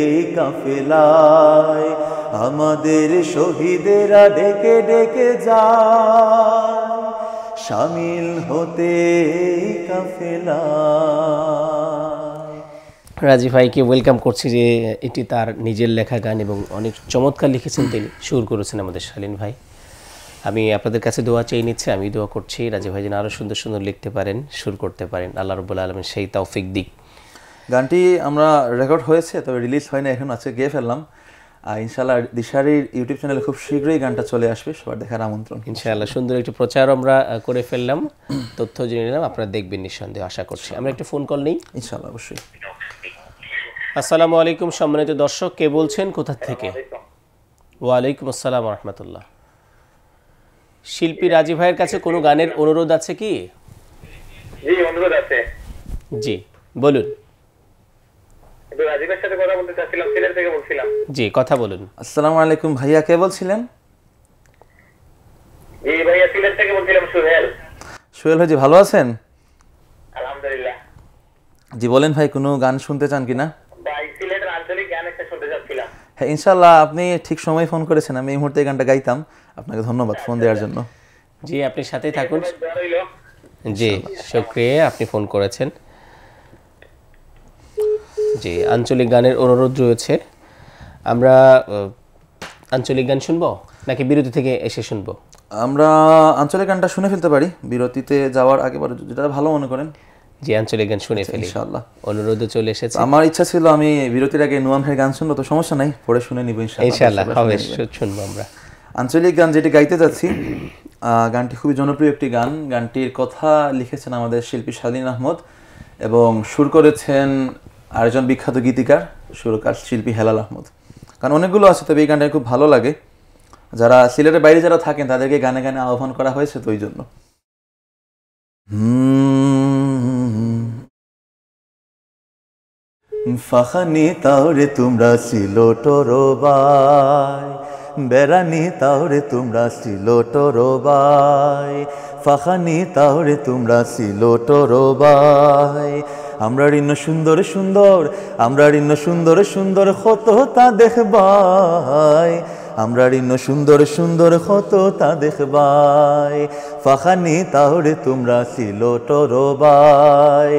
এই কাফেলায়। আমাদের শহীদেরা ডেকে ডেকে যায় শামিল হতে এই কাফেলায়। রাজীব ভাইকে ওয়েলকাম করছি যে এটি তার নিজের লেখা গান এবং অনেক চমৎকার লিখেছেন তিনি, সুর করেছেন আমাদের শালীন ভাই। আমি আপনাদের কাছে দোয়া চেয়ে নিচ্ছি, আমি দোয়া করছি রাজীব ভাই যেন আরও সুন্দর সুন্দর লিখতে পারেন, সুর করতে পারেন। আল্লাহ রাব্বুল আলামিন সেই তৌফিক দিক। গানটি আমরা রেকর্ড হয়েছে, তবে রিলিজ হয়নি এখন, আছে গেয়ে ফেললাম। ইনশাআল্লাহ দিশারির ইউটিউব চ্যানেলে খুব শীঘ্রই গানটা চলে আসবে, সবার দেখার আমন্ত্রণ। ইনশাআল্লাহ সুন্দর একটি প্রচার আমরা করে ফেললাম, তথ্য জেনে নিলাম, আপনারা দেখবেন নিঃসন্দেহে, আশা করছি। আমরা একটা ফোন কল নেই ইনশাআল্লাহ, অবশ্যই। আসসালামু আলাইকুম সম্মানিত দর্শক, কে বলছেন, কোথা থেকে? ওয়ালাইকুম আসসালাম রহমতুল্লাহ। শিল্পী রাজীব ভাইয়ের কাছে কোনো গানের অনুরোধ আছে কি? জি, অনুরোধ আছে। জি বলুন। একটু রাজীবের সাথে কথা বলতে চাচ্ছিলাম, সিলেট থেকে বলছিলাম। জি কথা বলুন। আসসালামু আলাইকুম ভাইয়া, কে বলছিলেন? জি ভাইয়া, সিলেট থেকে বলছিলাম, সোহেল। সোহেল ভাই, জি ভালো আছেন? আলহামদুলিল্লাহ। জি বলেন ভাই, কোনো গান শুনতে চান কিনা? ভাই সিলেটের আঞ্চলিক গান একটা শুনতে চাচ্ছিলাম। হ্যাঁ ইনশাআল্লাহ, আপনি ঠিক সময় ফোন করেছেন, আমি এই মুহূর্তে এই গানটা গাইতাম। আপনাকে ধন্যবাদ ফোন দেওয়ার জন্য। জি আপনি সাথেই থাকুন। দোয়া রইলো। জি শুকরিয়া, আপনি ফোন করেছেন। জি আঞ্চলিক গানের অনুরোধ রয়েছে। আমরা আঞ্চলিক গান শুনবো নাকি বিরতি থেকে এসে শুনবো? আমরা আঞ্চলিক গানটা শুনে ফেলতে পারি বিরতিতে যাওয়ার আগে, যেটা ভালো মনে করেন। জি আঞ্চলিক গান শুনে ফেলি ইনশাআল্লাহ। অনুরোধ চলে এসেছে। আমার ইচ্ছা ছিল আমি বিরতির আগে নুয়ান ভাইয়ের গান শুনবো, তো সমস্যা নাই, পরে শুনে নিব ইনশাআল্লাহ। হবে, শুনবো আমরা আঞ্চলিক গান যেটি গাইতে যাচ্ছি। গানটি খুবই জনপ্রিয় একটি গান। গানটির কথা লিখেছেন আমাদের শিল্পী শালীন আহমদ এবং সুর করেছেন আরেকজন বিখ্যাত গীতিকার সুরকার শিল্পী হেলাল আহমদ। গান অনেকগুলো আছে, তবে এই গানটা খুব ভালো লাগে। যারা সিলেটের বাইরে যারা থাকেন তাদেরকে গানে গানে আহ্বান করা হয়েছে, তো ওই জন্য। ফাখানি তাওরে তোমরা সিলোটরবাই, বেড়ানি তাওরে তোমরা সিলোটরবাই, ফাখানি তাওরে তোমরা সিলোটরবাই। আমরা ঋণ সুন্দর সুন্দর, আমরা ঋণ সুন্দর সুন্দর কত তা দেখবাই, আমরা ঋণ সুন্দর সুন্দর কত তা দেখবাই ফাখানি তাহরে তোমরা সিলোটরবাই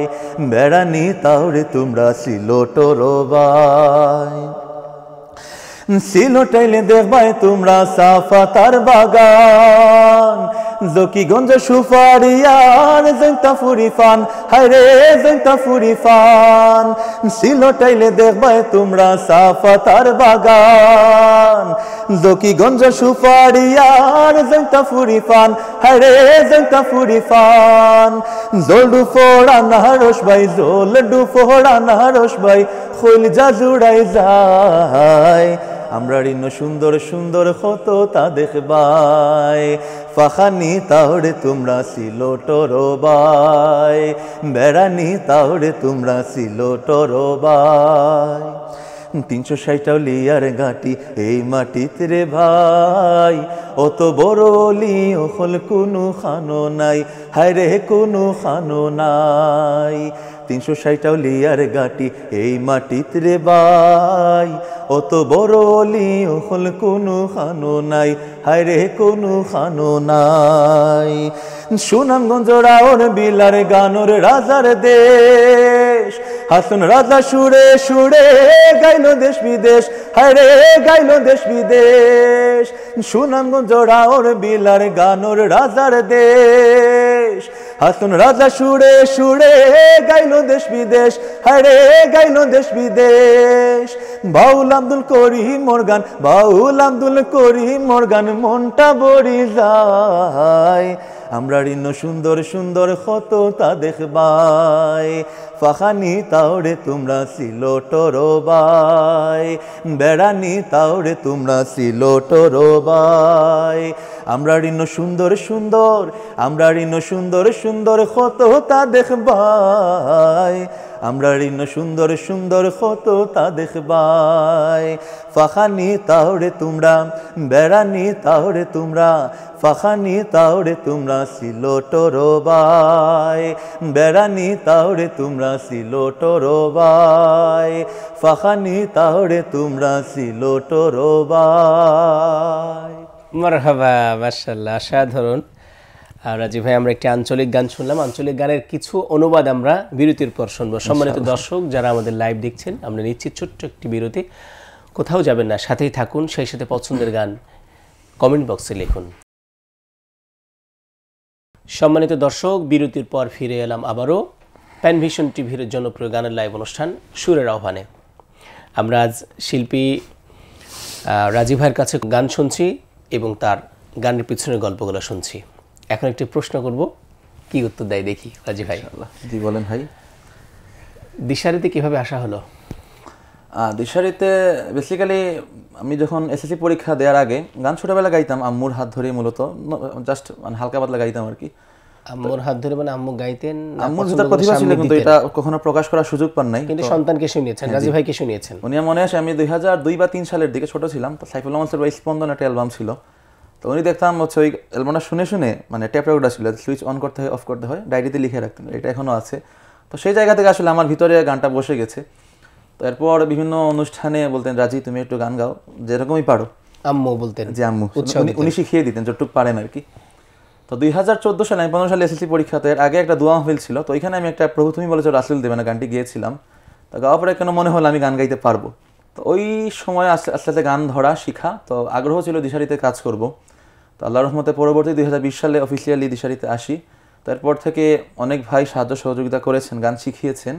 বেড়ানি তাহরে তোমরা সিলোটরবাই সিলোটাইলে দেখবাই তোমরা সাফা তার বাগান জকিগঞ্জ সুফারিয়ার জৈন্তা ফুরিফান হায়রে জৈন্তা ফুরিফান সিলোটাইলে দেখবাই তোমরা সাফা তার বাগান জকিগঞ্জ সুফারিয়ার জৈন্তা ফুরিফান হায়রে জৈন্তা ফুরিফান জলডু ফোড়া নাহারস ভাই জলডু ফোড়া নাহারস ভাই খোল যা জুড়াই যায় আমরা ঋণ সুন্দর সুন্দর কত তা দেখবাই ফাখানি তাহরে তোমরা সিলোটরবাই বেড়ানি তাহরে তোমরা সিলোটরবাই 360 লিয়ার ঘাটি এই মাটিতে রে ভাই অত বড় অলি ওখল কোনো খানো নাই হায়রে কোনো খানো নাই 360 লিয়ার ঘাটি এই মাটিতে রে ভাই অত বড় অলি ওখল কোনো খানো নাই হায়রে কোনো খানো নাই সুনামগঞ্জ রাওর বিলার গানোর রাজার দেশ হাসন রাজা সুরে সুরে গাইলো দেশ বিদেশ হায়রে গাইলো দেশ বিদেশ সুনামগঞ্জ রাওর বিলার গানোর রাজার দেশ হাসন রাজা সুরে সুরে গাইলো দেশ বিদেশ হায়রে গাইলো দেশ বিদেশ বাউল আব্দুল করিম মোরগান বাউল আব্দুল করিম মোরগান মনটা বড়ি যায় আমরা ঋণ সুন্দর সুন্দর কত তা দেখবাই ফাখানি তাওরে তোমরা সিলোটরবাই বেড়ানি তাওরে তোমরা সিলোটরবাই আমরা ঋণ সুন্দর সুন্দর আমরা ঋণ সুন্দর সুন্দর কত তা দেখবাই আমরা ঋণ সুন্দর সুন্দর কত তা দেখবাই ফাখানি তাওরে তোমরা বেড়ানি তাওরে তোমরা ফাখানি তাওরে তোমরা সিলোটরবাই বেড়ানি তাওরে তোমরা সিলোটরবাই ফাখানি তাওরে তোমরা সিলোটরবাই মারহাবা মাশাআল্লাহ অসাধারণ রাজীব ভাই আমরা একটি আঞ্চলিক গান শুনলাম আঞ্চলিক গানের কিছু অনুবাদ আমরা বিরতির পর শুনবো সম্মানিত দর্শক যারা আমাদের লাইভ দেখছেন আমরা নিচ্ছি ছোট্ট একটি বিরতি কোথাও যাবেন না সাথেই থাকুন সেই সাথে পছন্দের গান কমেন্ট বক্সে লিখুন সম্মানিত দর্শক বিরতির পর ফিরে এলাম আবারও প্যানভিশন টিভির জনপ্রিয় গানের লাইভ অনুষ্ঠান সুরের আহ্বানে আমরা আজ শিল্পী রাজীব ভাইয়ের কাছে গান শুনছি এবং তার গানের পিছনের গল্পগুলো শুনছি এখন একটি প্রশ্ন করব কি উত্তর দেয় দেখি রাজীব ভাই জি বলেন ভাই দিশারিতে কিভাবে আসা হলো দিশারিতে বেসিক্যালি আমি যখন এসএসসি পরীক্ষা দেওয়ার আগে গান ছোটবেলা গাইতাম আম্মুর হাত ধরে মূলত জাস্ট মানে হালকা পাতলা গাইতাম আর কি আম্মুর হাত ধরে মানে আম্মু গাইতেন আম্মুর ভিতর প্রতিভা ছিল কিন্তু এটা কখনো প্রকাশ করার সুযোগ পান নাই কিন্তু সন্তানকে শুনিয়েছেন রাজীব ভাইকে শুনিয়েছেন উনি মনে আছে আমি 2002 বা 3 সালের দিকে ছোট ছিলাম তো সাইফুল রহমানের ভাই স্পন্দন একটা অ্যালবাম ছিল তো উনি দেখতাম হচ্ছে ওই অ্যালবামটা শুনে শুনে মানে ট্যাপ রেকর্ডার ছিল সুইচ অন করতে হয় অফ করতে হয় ডায়েরিতে লিখে রাখতেন এটা এখনো আছে তো সেই জায়গা থেকে আসলে আমার ভিতরে গানটা বসে গেছে তো এরপর বিভিন্ন অনুষ্ঠানে বলতেন রাজি তুমি একটু গান গাও যেরকমই পারো আম্মু বলতেন যে আম্মু উনি শিখিয়ে দিতেন যতটুকু পারেন আর কি তো 2014 সালে 15 সালে এসএসসি পরীক্ষাতে এর আগে একটা দোয়া মাহফিল ছিল তো ওইখানে আমি একটা প্রভু তুমি বলেছো রাসূল দেবে না গানটি গিয়েছিলাম তো গাওয়ার পরে কেন মনে হলো আমি গান গাইতে পারবো তো ওই সময় আস্তে আস্তে গান ধরা শিখা তো আগ্রহ ছিল দিশারিতে কাজ করব তো আল্লাহর রহমতে পরবর্তী 2020 সালে অফিসিয়ালি দিশারিতে আসি তারপর থেকে অনেক ভাই সাহায্য সহযোগিতা করেছেন গান শিখিয়েছেন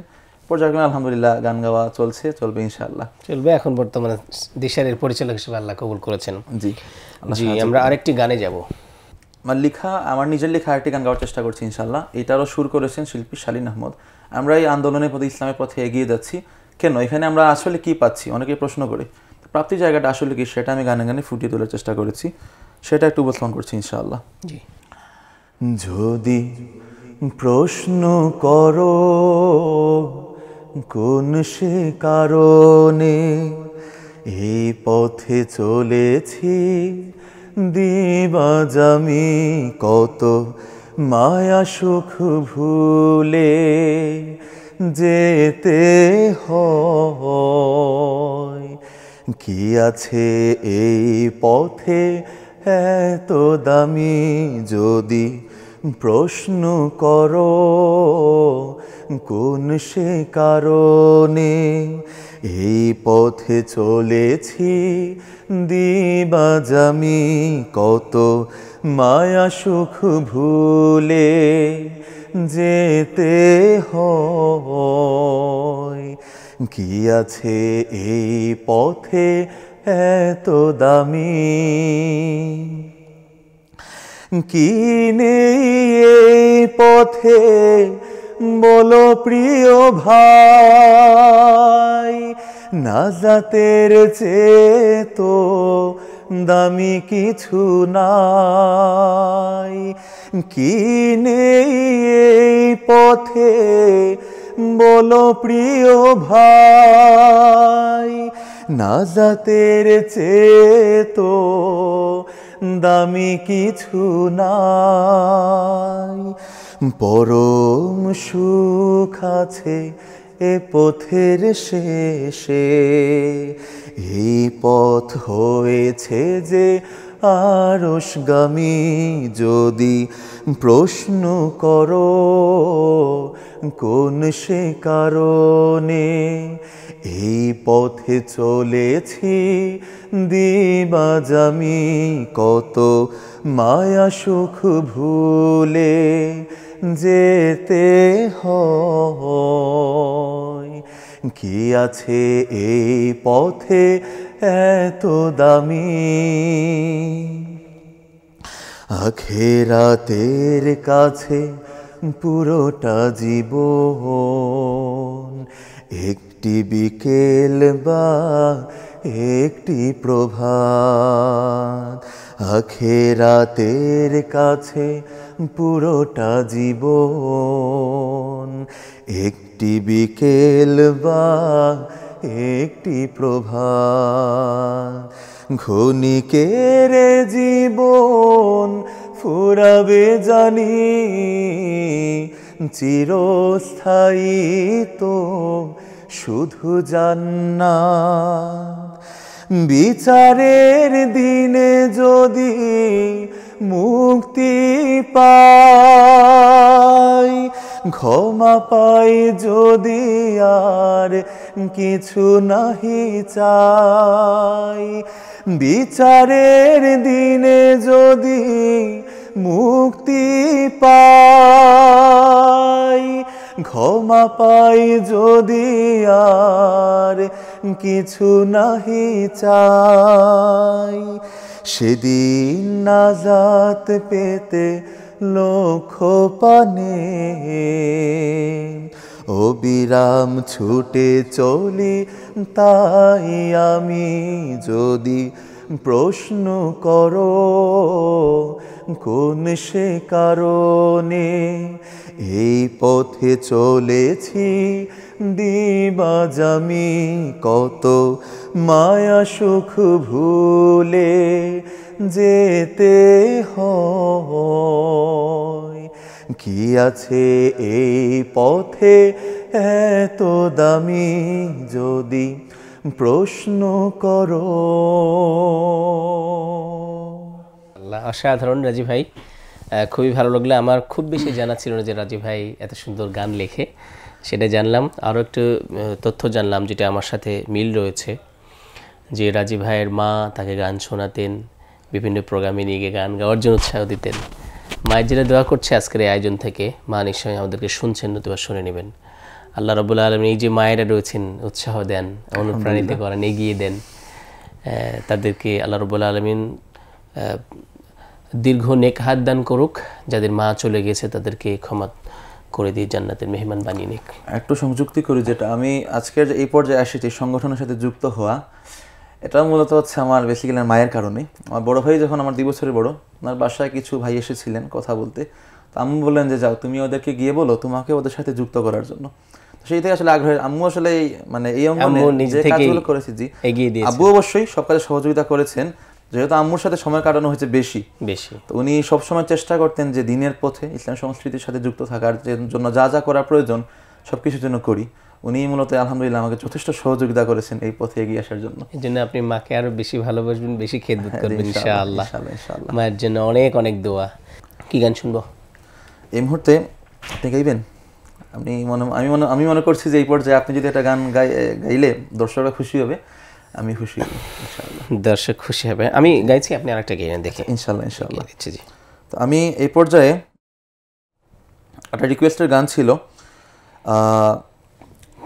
পর্যায়ক্রমে আলহামদুলিল্লাহ গান গাওয়া চলছে চলবে ইনশাআল্লাহ চলবে এখন বর্তমানে দিশারির পরিচালক হিসেবে আল্লাহ কবুল করেছেন জি জি আমরা আরেকটি গানে যাব আমার নিজের লেখা আরেকটি গান গাওয়ার চেষ্টা করছি ইনশাআল্লাহ এটারও সুর করেছেন শিল্পী শালীন আহমদ আমরা এই আন্দোলনের প্রতি ইসলামের পথে এগিয়ে যাচ্ছি কেন এখানে আমরা আসলে কি পাচ্ছি অনেকেই প্রশ্ন করে প্রাপ্তির জায়গাটা আসলে কি সেটা আমি গানে গানে ফুটিয়ে তোলার চেষ্টা করেছি সেটা একটু উপস্থাপন করছি ইনশাআল্লাহ জি যদি প্রশ্ন করো কোন সে কারণে এই পথে চলেছি দিবাজ আমি কত মায়া সুখ ভুলে যেতে হয় কি আছে এই পথে এত দামি, যদি প্রশ্ন করো কোন সে কারণে এই পথে চলেছি দিবাজামি, কত মায়া সুখ ভুলে যেতে হয়। কি আছে এই পথে এত দামি, কি নেই এই পথে বলো প্রিয় ভাই, নাজাতের চেয়ে তো দামি কিছু নাই। কি নেই এই পথে বলো প্রিয় ভাই, নাজাতের চেয়ে তো দামি কিছু নাই। পরম সুখ আছে এ পথের শেষে, এই পথ হয়েছে যে আরশগামী, যদি প্রশ্ন করো কোন সে কারণে এই পথে চলেছি দিবাজামি, কত মায়া সুখ ভুলে যেতে হয়। কি আছে এই পথে এত দামি, আখেরাতের কাছে পুরোটা জীবন, একটি বিকেল বা একটি প্রভাত। আখেরাতের কাছে পুরোটা জীবন, একটি বিকেল বা একটি প্রভাত। ক্ষণিকের জীবন ফুরাবে জানি, চিরস্থায়ী তো শুধু জান্নাত। বিচারের দিনে যদি মুক্তি পাই, ক্ষমা পাই যদি আর কিছু নাহি চাই। বিচারের দিনে যদি মুক্তি পাই, ক্ষমা পাই যদি আর কিছু নাহি চাই। সেদিন নাজাত পেতে লক্ষ পানে অবিরাম ছুটে চলি, তাই আমি যদি প্রশ্ন করো কোন সে কারণে এই পথে চলেছি দিবাজামি, কত মায়া সুখ ভুলে যেতে হয়। কি আছে এই পথে এত দামি, যদি প্রশ্ন করো। আল্লাহ, অসাধারণ রাজী ভাই, খুবই ভালো লাগলো। আমার খুব বেশি জানা ছিল না যে রাজী ভাই এত সুন্দর গান লেখে, সেটা জানলাম। আরও একটু তথ্য জানলাম যেটা আমার সাথে মিল রয়েছে, যে রাজী ভাইয়ের মা তাকে গান শোনাতেন, বিভিন্ন প্রোগ্রামে নিয়ে গিয়ে গান গাওয়ার জন্য উৎসাহ দিতেন। মায়ের যেটা দোয়া করছে আজকের এই আয়োজন থেকে, মা নিশ্চয়ই আমাদেরকে শুনছেন, নতুবা শুনে নেবেন। আল্লাহ রাব্বুল আলামিন এই যে মায়েরা রয়েছেন, উৎসাহ দেন, অনুপ্রাণিত করেন, এগিয়ে দেন, তাদেরকে আল্লাহ রাব্বুল আলামিন দীর্ঘ নেক হাত দান করুক। যাদের মা চলে গেছে তাদেরকে ক্ষমা করে দিয়ে জান্নাতের মেহমান বানিয়ে নিক। একটু সংযুক্তি করি, যেটা আমি আজকের এই পর্যায়ে এসেছি সংগঠনের সাথে যুক্ত হওয়া, এটা মূলত হচ্ছে আমার বেসিক্যালি মায়ের কারণে। আমার বড় ভাই যখন আমার 2 বছরের বড়, ওনার বাসায় কিছু ভাই এসেছিলেন কথা বলতে, তো আম্মু বললেন যে যাও তুমি ওদেরকে গিয়ে বলো তোমাকে ওদের সাথে যুক্ত করার জন্য। সেই থেকে আসলে আগ্রহের আম্মু আসলে মানে এই অঙ্গনে যে কাজগুলো করেছি, জি আব্বু অবশ্যই সব কাজে সহযোগিতা করেছেন, যেহেতু আম্মুর সাথে সময় কাটানো হয়েছে বেশি, তো উনি সবসময় চেষ্টা করতেন যে দিনের পথে ইসলাম সংস্কৃতির সাথে যুক্ত থাকার জন্য যা যা করা প্রয়োজন সব কিছুর জন্য করি। উনি মূলত আলহামদুলিল্লাহ আমাকে যথেষ্ট সহযোগিতা করেছেন এই পথে এগিয়ে আসার জন্য। এই জন্য আপনি মাকে আরো বেশি ভালোবাসবেন, বেশি খেদমত হ্যাঁ, করবেন ইনশাআল্লাহ। ইনশাআল্লাহ। মায়ের জন্য অনেক অনেক দোয়া। কি গান শুনবো এই মুহূর্তে আপনি গাইবেন? আমি মনে করছি যে এই পর্যায়ে আপনি যদি একটা গান গাইলে দর্শকরা খুশি হবে, আমি খুশি হব ইনশাআল্লাহ। দর্শক খুশি হবে। আমি গাইছি, আপনি আরেকটা গাইবেন দেখে। ইনশাআল্লাহ। দিচ্ছি জি। তো আমি এই পর্যায়ে একটা রিকোয়েস্টের গান ছিল,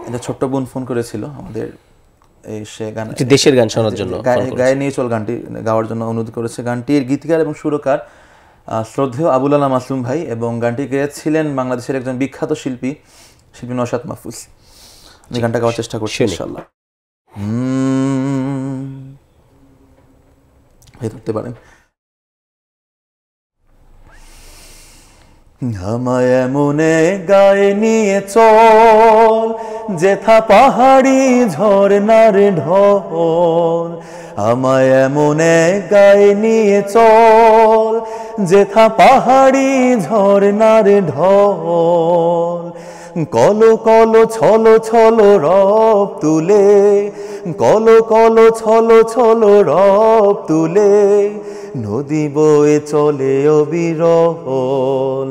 এটা ছোট্ট বোন ফোন করেছিল আমাদের, এই সে গান দেশের গান শোনার জন্য গায়ে নিয়ে চল গানটি গাওয়ার জন্য অনুরোধ করেছে। গানটির গীতিকার এবং সুরকার শ্রদ্ধেয় আবুল আলা মাসুম ভাই, এবং গানটি গেয়েছিলেন বাংলাদেশের একজন বিখ্যাত শিল্পী নওশাদ মাহফুজ। আমি গানটা গাওয়ার চেষ্টা করছি ইনশাআল্লাহ। ধরতে পারেন। আমায় মনে গায়ে নিয়ে চল, যেথা পাহাড়ি ঝরনার ঢল। আমায় মনে গায়ে নিয়ে চল, যেথা পাহাড়ি ঝরনার ঢল। কলো কলো ছলো ছলো রব তুলে, কলো কলো ছলো ছলো রব তুলে, নদী বয়ে চলে অবিরল।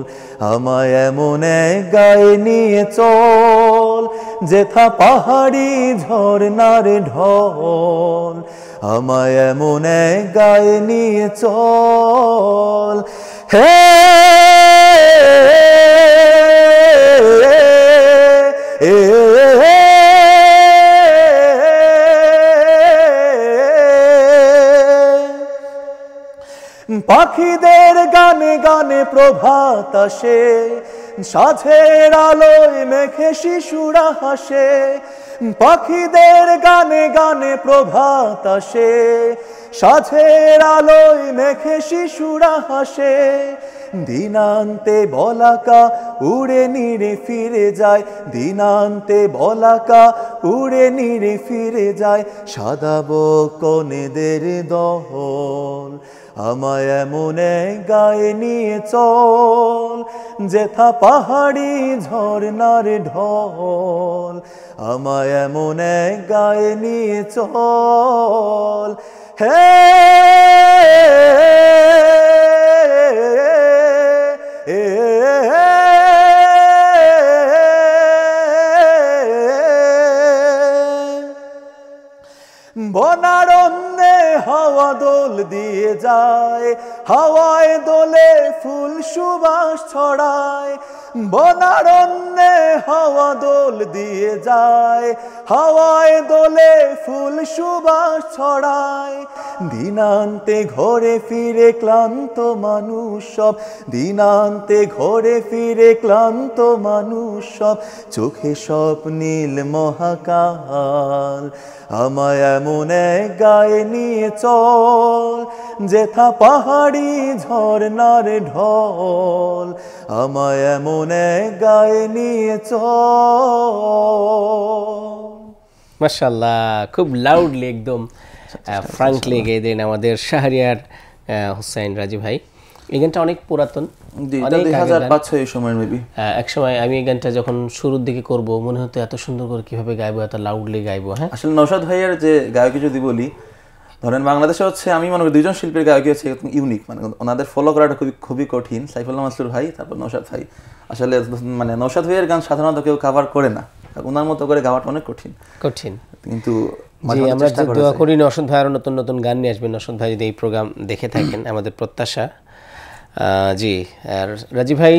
আমায় এমন এক গায়ে নিয়ে চল, যেথা পাহাড়ি ঝরনার ঢল। আমায় এমন এক গায়ে নিয়ে চল, হে পাখিদের গানে গানে প্রভাত আসে, সাঁঝের আলোয় মেঘে শিশুরা হাসে। পাখিদের গানে গানে প্রভাত আসে, সাঁঝের আলোয় মেঘে শিশুরা হাসে। দিনান্তে বলাকা উড়ে নিরে ফিরে যায়, দিনান্তে বলাকা উড়ে নিরে ফিরে যায়। সাদা বকনেদের দহল, আমায় এমন এক গায়ে নিয়ে চল, যেথা পাহাড়ি ঝরনার ঢল। আমায় এমন এক গায়ে নিয়ে চল, হে বনারণ্যে হাওয়া দোল দিয়ে যায়, হাওয়ায় দোলে ফুল সুবাস ছড়ায়। বনারণ্যে হাওয়া দোল দিয়ে যায়, হাওয়ায় দোলে ফুল সুবাস ছড়ায়। দিনান্তে ঘরে ফিরে ক্লান্ত মানুষ সব, দিনান্তে ঘরে ফিরে ক্লান্ত মানুষ সব। চোখে স্বপ্নীল মহাকাল, আমায় এমন এক গায়ে নিয়ে চল, যেথা পাহাড়ি ঝরনার ঢল। আমায় এমন এক গায়ে নিয়ে চল। মাশাআল্লাহ, খুব লাউডলি একদম ফ্রাঙ্কলি গেয়ে দেন আমাদের শাহরিয়ার হোসেন রাজি ভাই। এই গানটা অনেক পুরাতন, অনেক 2005 এই সময়ের মেবি। এক সময় আমি এই গানটা যখন শুরুর দিকে করব মনে হতো এত সুন্দর করে কিভাবে গাইবো, এত লাউডলি গাইবো। হ্যাঁ, আসলে নওশাদ ভাইয়ের যে গায়কি যদি বলি, ধরেন বাংলাদেশে হচ্ছে আমি মনে করি দুইজন শিল্পীর গায়কি হচ্ছে ইউনিক, মানে ওনাদের ফলো করাটা খুবই কঠিন। সাইফুল্লাহ মাসরুর ভাই, তারপর নওশাদ ভাই। আসলে মানে নওশাদ ভাইয়ের গান সাধারণত কেউ কভার করে না, ওনার মতো করে গাওয়াটা অনেক কঠিন। কিন্তু আমরা দোয়া করি নওশাদ ভাই আরো নতুন নতুন গান নিয়ে আসবেন। নওশাদ ভাই যদি এই প্রোগ্রাম দেখে থাকেন, আমাদের প্রত্যাশা। জি, আর রাজি ভাই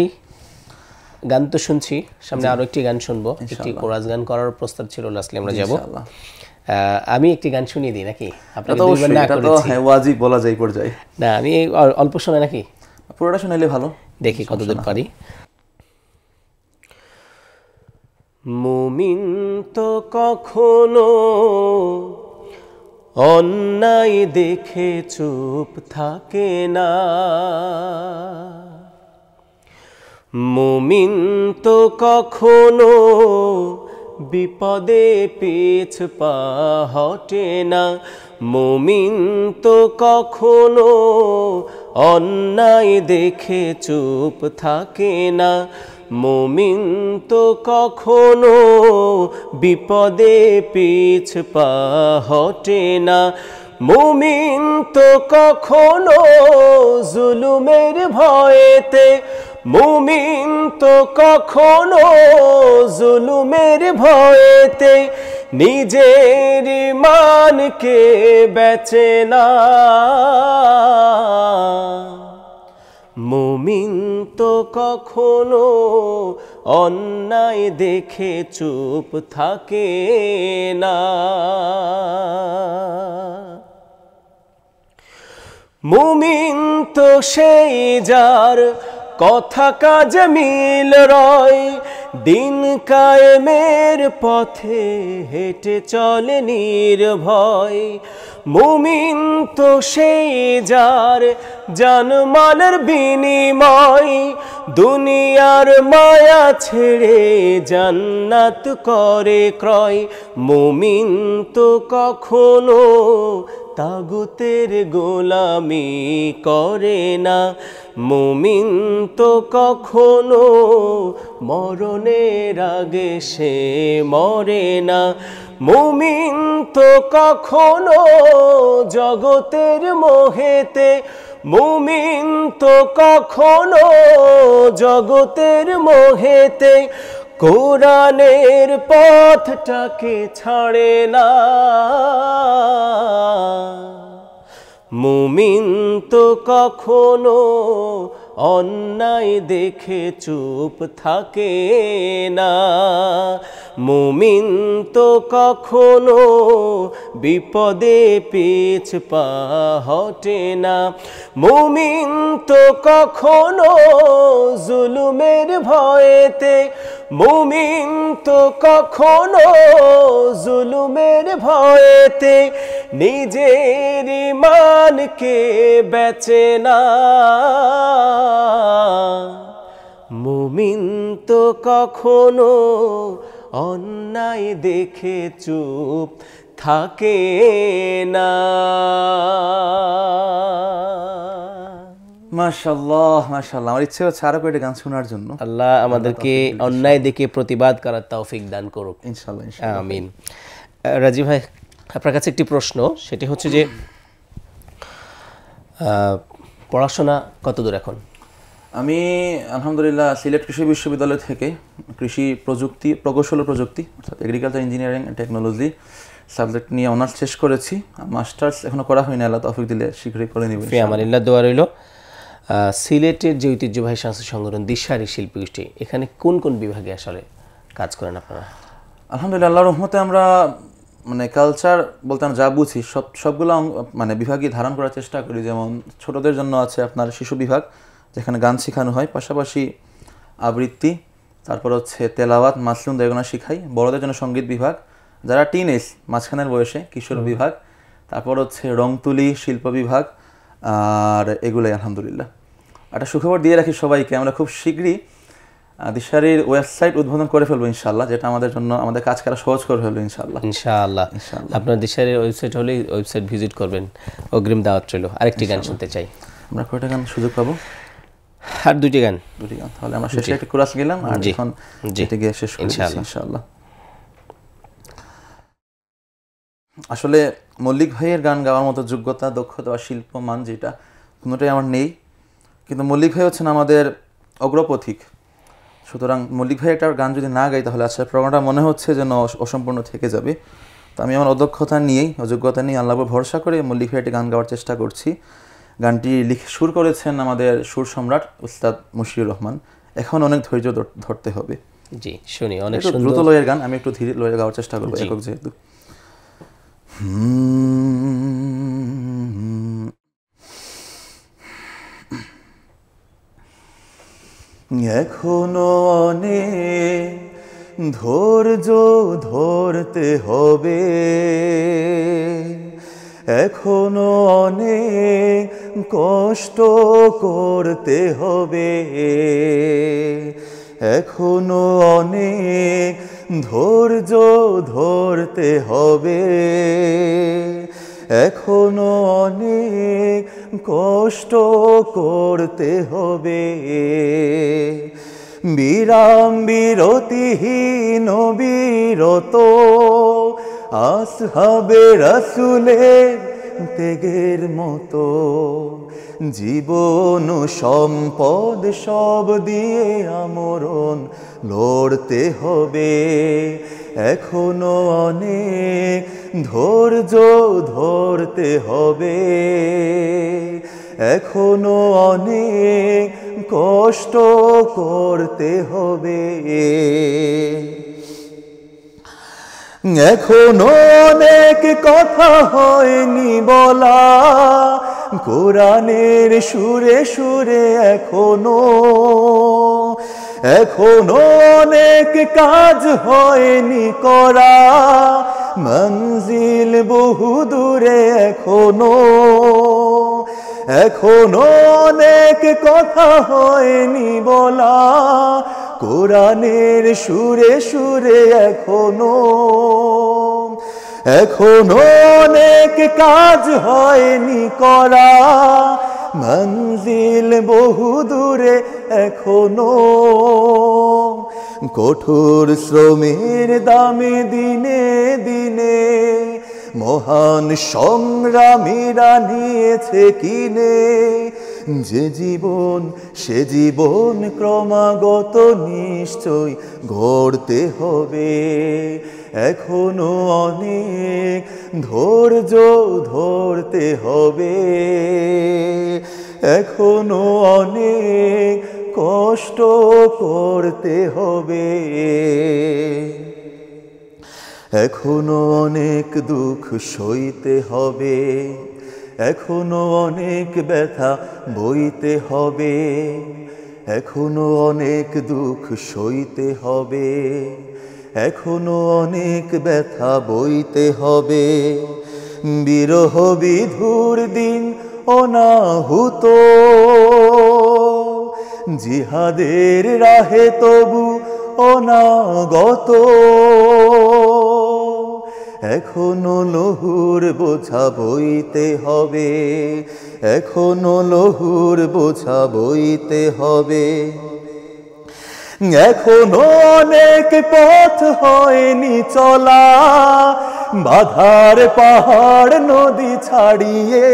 গান তো শুনছি, সামনে আরো একটি গান শুনবো। একটি কোরাস গান করার প্রস্তাব ছিল, লাস্টলি আমরা যাব। আমি একটি গান শুনিয়ে দিই নাকি? আপনাকে দুইবার না করেছি, হ্যাঁ ওয়াজিব বলা যায় পর্যায়ে। না, আমি অল্প সময় নাকি পুরোটা শুনাইলে ভালো, দেখি কতদূর পারি। মুমিন তো কখনো অন্যায় দেখে চুপ থাকে না, মুমিন তো কখনো বিপদে পিছ পা হটে না, মুমিন তো কখনো অন্যায় দেখে চুপ থাকে না। মুমিন তো কখনো বিপদে পিছ পা হটে না, মুমিন তো কখনো জুলুমের ভয়েতে, মুমিন তো কখনো জুলুমের ভয়েতে নিজের ঈমানকে বেচে না। মুমিন তো কখনো অন্যায় দেখে চুপ থাকে না। মুমিন তো সেই যার কথা কাজে মিল রয়, দিন কায়েমের পথে হেঁটে চলে নির্ভয়। মুমিন তো সেই যার জানমালের বিনিময়, দুনিয়ার মায়া ছেড়ে জান্নাত করে ক্রয়। মুমিন তো কখনো তাগুতের গোলামি করে না, মুমিন তো কখনো মরণের আগে সে মরে না। মুমিন তো কখনো জগতের মোহেতে, মুমিন তো কখনো জগতের মোহেতে কোরআনের পথটাকে ছাড়ে না। মুমিন তো কখনো অন্যায় দেখে চুপ থাকে না, মুমিন তো কখনো বিপদে পিছ পা হটে না, মুমিন তো কখনো জুলুমের ভয়েতে, মুমিন তো কখনো জুলুমের ভয়েতে নিজের ঈমানকে বেচে না। মুমিন তো কখনো অন্যায় দেখে চুপ থাকে না। মাশাআল্লাহ মাশাআল্লাহ, আমার ইচ্ছে হচ্ছে আরো কয়েকটা গান শোনার জন্য। আল্লাহ আমাদেরকে অন্যায় দেখে প্রতিবাদ করার তৌফিক দান করুক, ইনশাআল্লাহ ইনশাআল্লাহ। আমিন। রাজীব ভাই, আপনার কাছে একটি প্রশ্ন, সেটি হচ্ছে যে পড়াশোনা কতদূর এখন? আমি আলহামদুলিল্লাহ সিলেট কৃষি বিশ্ববিদ্যালয় থেকে কৃষি প্রযুক্তি, প্রকৌশল ও প্রযুক্তি অর্থাৎ agriculture engineering and technology subject নিয়ে অনার্স শেষ করেছি। মাস্টার্স এখনো করা হয়নি, আল্লাহ তৌফিক দিলে শীঘ্রই করে নিব। ফি আমানিল্লাহ, দোয়া রইল। সিলেটের যে ঐতিহ্যবাহী সাংস্কৃতিক সংগঠন দিশারি শিল্পী গোষ্ঠী, এখানে কোন কোন বিভাগে আসলে কাজ করেন আপনারা? আলহামদুলিল্লাহ আল্লাহর রহমতে আমরা মানে কালচার বলতে আমরা যা বুঝি সবগুলো মানে বিভাগই ধারণ করার চেষ্টা করি। যেমন ছোটদের জন্য আছে আপনার শিশু বিভাগ, যেখানে গান শেখানো হয়, পাশাপাশি আবৃত্তি, তারপর হচ্ছে তেলাওয়াত, মাসলুম দেগনা শিখাই। বড়দের জন্য সঙ্গীত বিভাগ, যারা টিনেজ মাঝখানের বয়সে কিশোর বিভাগ, তারপর হচ্ছে রং তুলি শিল্প বিভাগ, আর এগুলোই আলহামদুলিল্লাহ। একটা সুখবর দিয়ে রাখি সবাইকে, আমরা খুব শীঘ্রই দিশারির ওয়েবসাইট উদ্বোধন করে ফেলবো ইনশাআল্লাহ, যেটা আমাদের জন্য আমাদের কাজ করা সহজ করে ফেলবো ইনশাআল্লাহ। ইনশাআল্লাহ আপনার দিশারির ওয়েবসাইট হলে ওয়েবসাইট ভিজিট করবেন, অগ্রিম দাওয়াত রইল। আরেকটি গান শুনতে চাই। আমরা কয়টা গান সুযোগ পাবো? আর দুটি গান। তাহলে আমরা শেষে একটা কোরাস গেলাম আর এখন এটা গিয়ে শেষ করব ইনশাআল্লাহ। আসলে মল্লিক ভাইয়ের গান গাওয়ার মতো যোগ্যতা, দক্ষতা বা শিল্পমান যেটা কোনোটাই আমার নেই, কিন্তু মল্লিক ভাই হচ্ছেন আমাদের অগ্রপথিক। সুতরাং মল্লিক ভাই একটা গান যদি না গাই তাহলে আচ্ছা প্রোগ্রামটা মনে হচ্ছে যেন অসম্পূর্ণ থেকে যাবে। তো আমি আমার অদক্ষতা নিয়েই, অযোগ্যতা নিয়ে আল্লাহর উপর ভরসা করে মল্লিক ভাই একটা গান গাওয়ার চেষ্টা করছি। গানটি সুর করেছেন আমাদের সুর সম্রাট উস্তাদ মুশিউর রহমান। এখন অনেক ধৈর্য ধরতে হবে। জি শুনি, অনেক সুন্দর দ্রুত লয়ের গান, আমি একটু ধীরে লয়ে গাওয়ার চেষ্টা করবো একক যেহেতু। এখনো অনেক ধৈর্য ধরতে হবে, এখনো অনেক কষ্ট করতে হবে, এখনো অনেক ধৈর্য ধরতে হবে, এখনো অনেক কষ্ট করতে হবে। বিরাম বিরতিহীন বিরত আসহাবে রাসূলের ত্যাগের মতো জীবন সম্পদ সব দিয়ে আমরণ লড়তে হবে এখনো অনেক ধৈর্য ধরতে হবে এখনো অনেক কষ্ট করতে হবে এখনো অনেক কথা হয়নি বলা কোরআনের সুরে সুরে এখনো অনেক কাজ হয়নি করা মঞ্জিল বহু দূরে এখনো অনেক কথা হয়নি বলা কোরআনের সুরে সুরে এখনো অনেক কাজ হয়নি করা মঞ্জিল বহু দূরে এখনো কঠোর শ্রমের দামে দিনে দিনে মহান সংগ্রামীরা নিয়েছে কিনে যে জীবন সে জীবন ক্রমাগত নিশ্চয় গড়তে হবে এখনো অনেক ধৈর্য ধরতে হবে এখনো অনেক কষ্ট করতে হবে এখনো অনেক দুঃখ সইতে হবে এখনো অনেক ব্যথা বইতে হবে এখনো অনেক দুঃখ সইতে হবে এখনো অনেক ব্যথা বইতে হবে বিরহ বিধুর দিন অনাহুত জিহাদের রাহে তবু অনাগত এখনো লহুর বোঝা বইতে হবে এখনো লহুর বোঝা বইতে হবে এখনো অনেক পথ হয়নি চলা বাধার পাহাড় নদী ছাড়িয়ে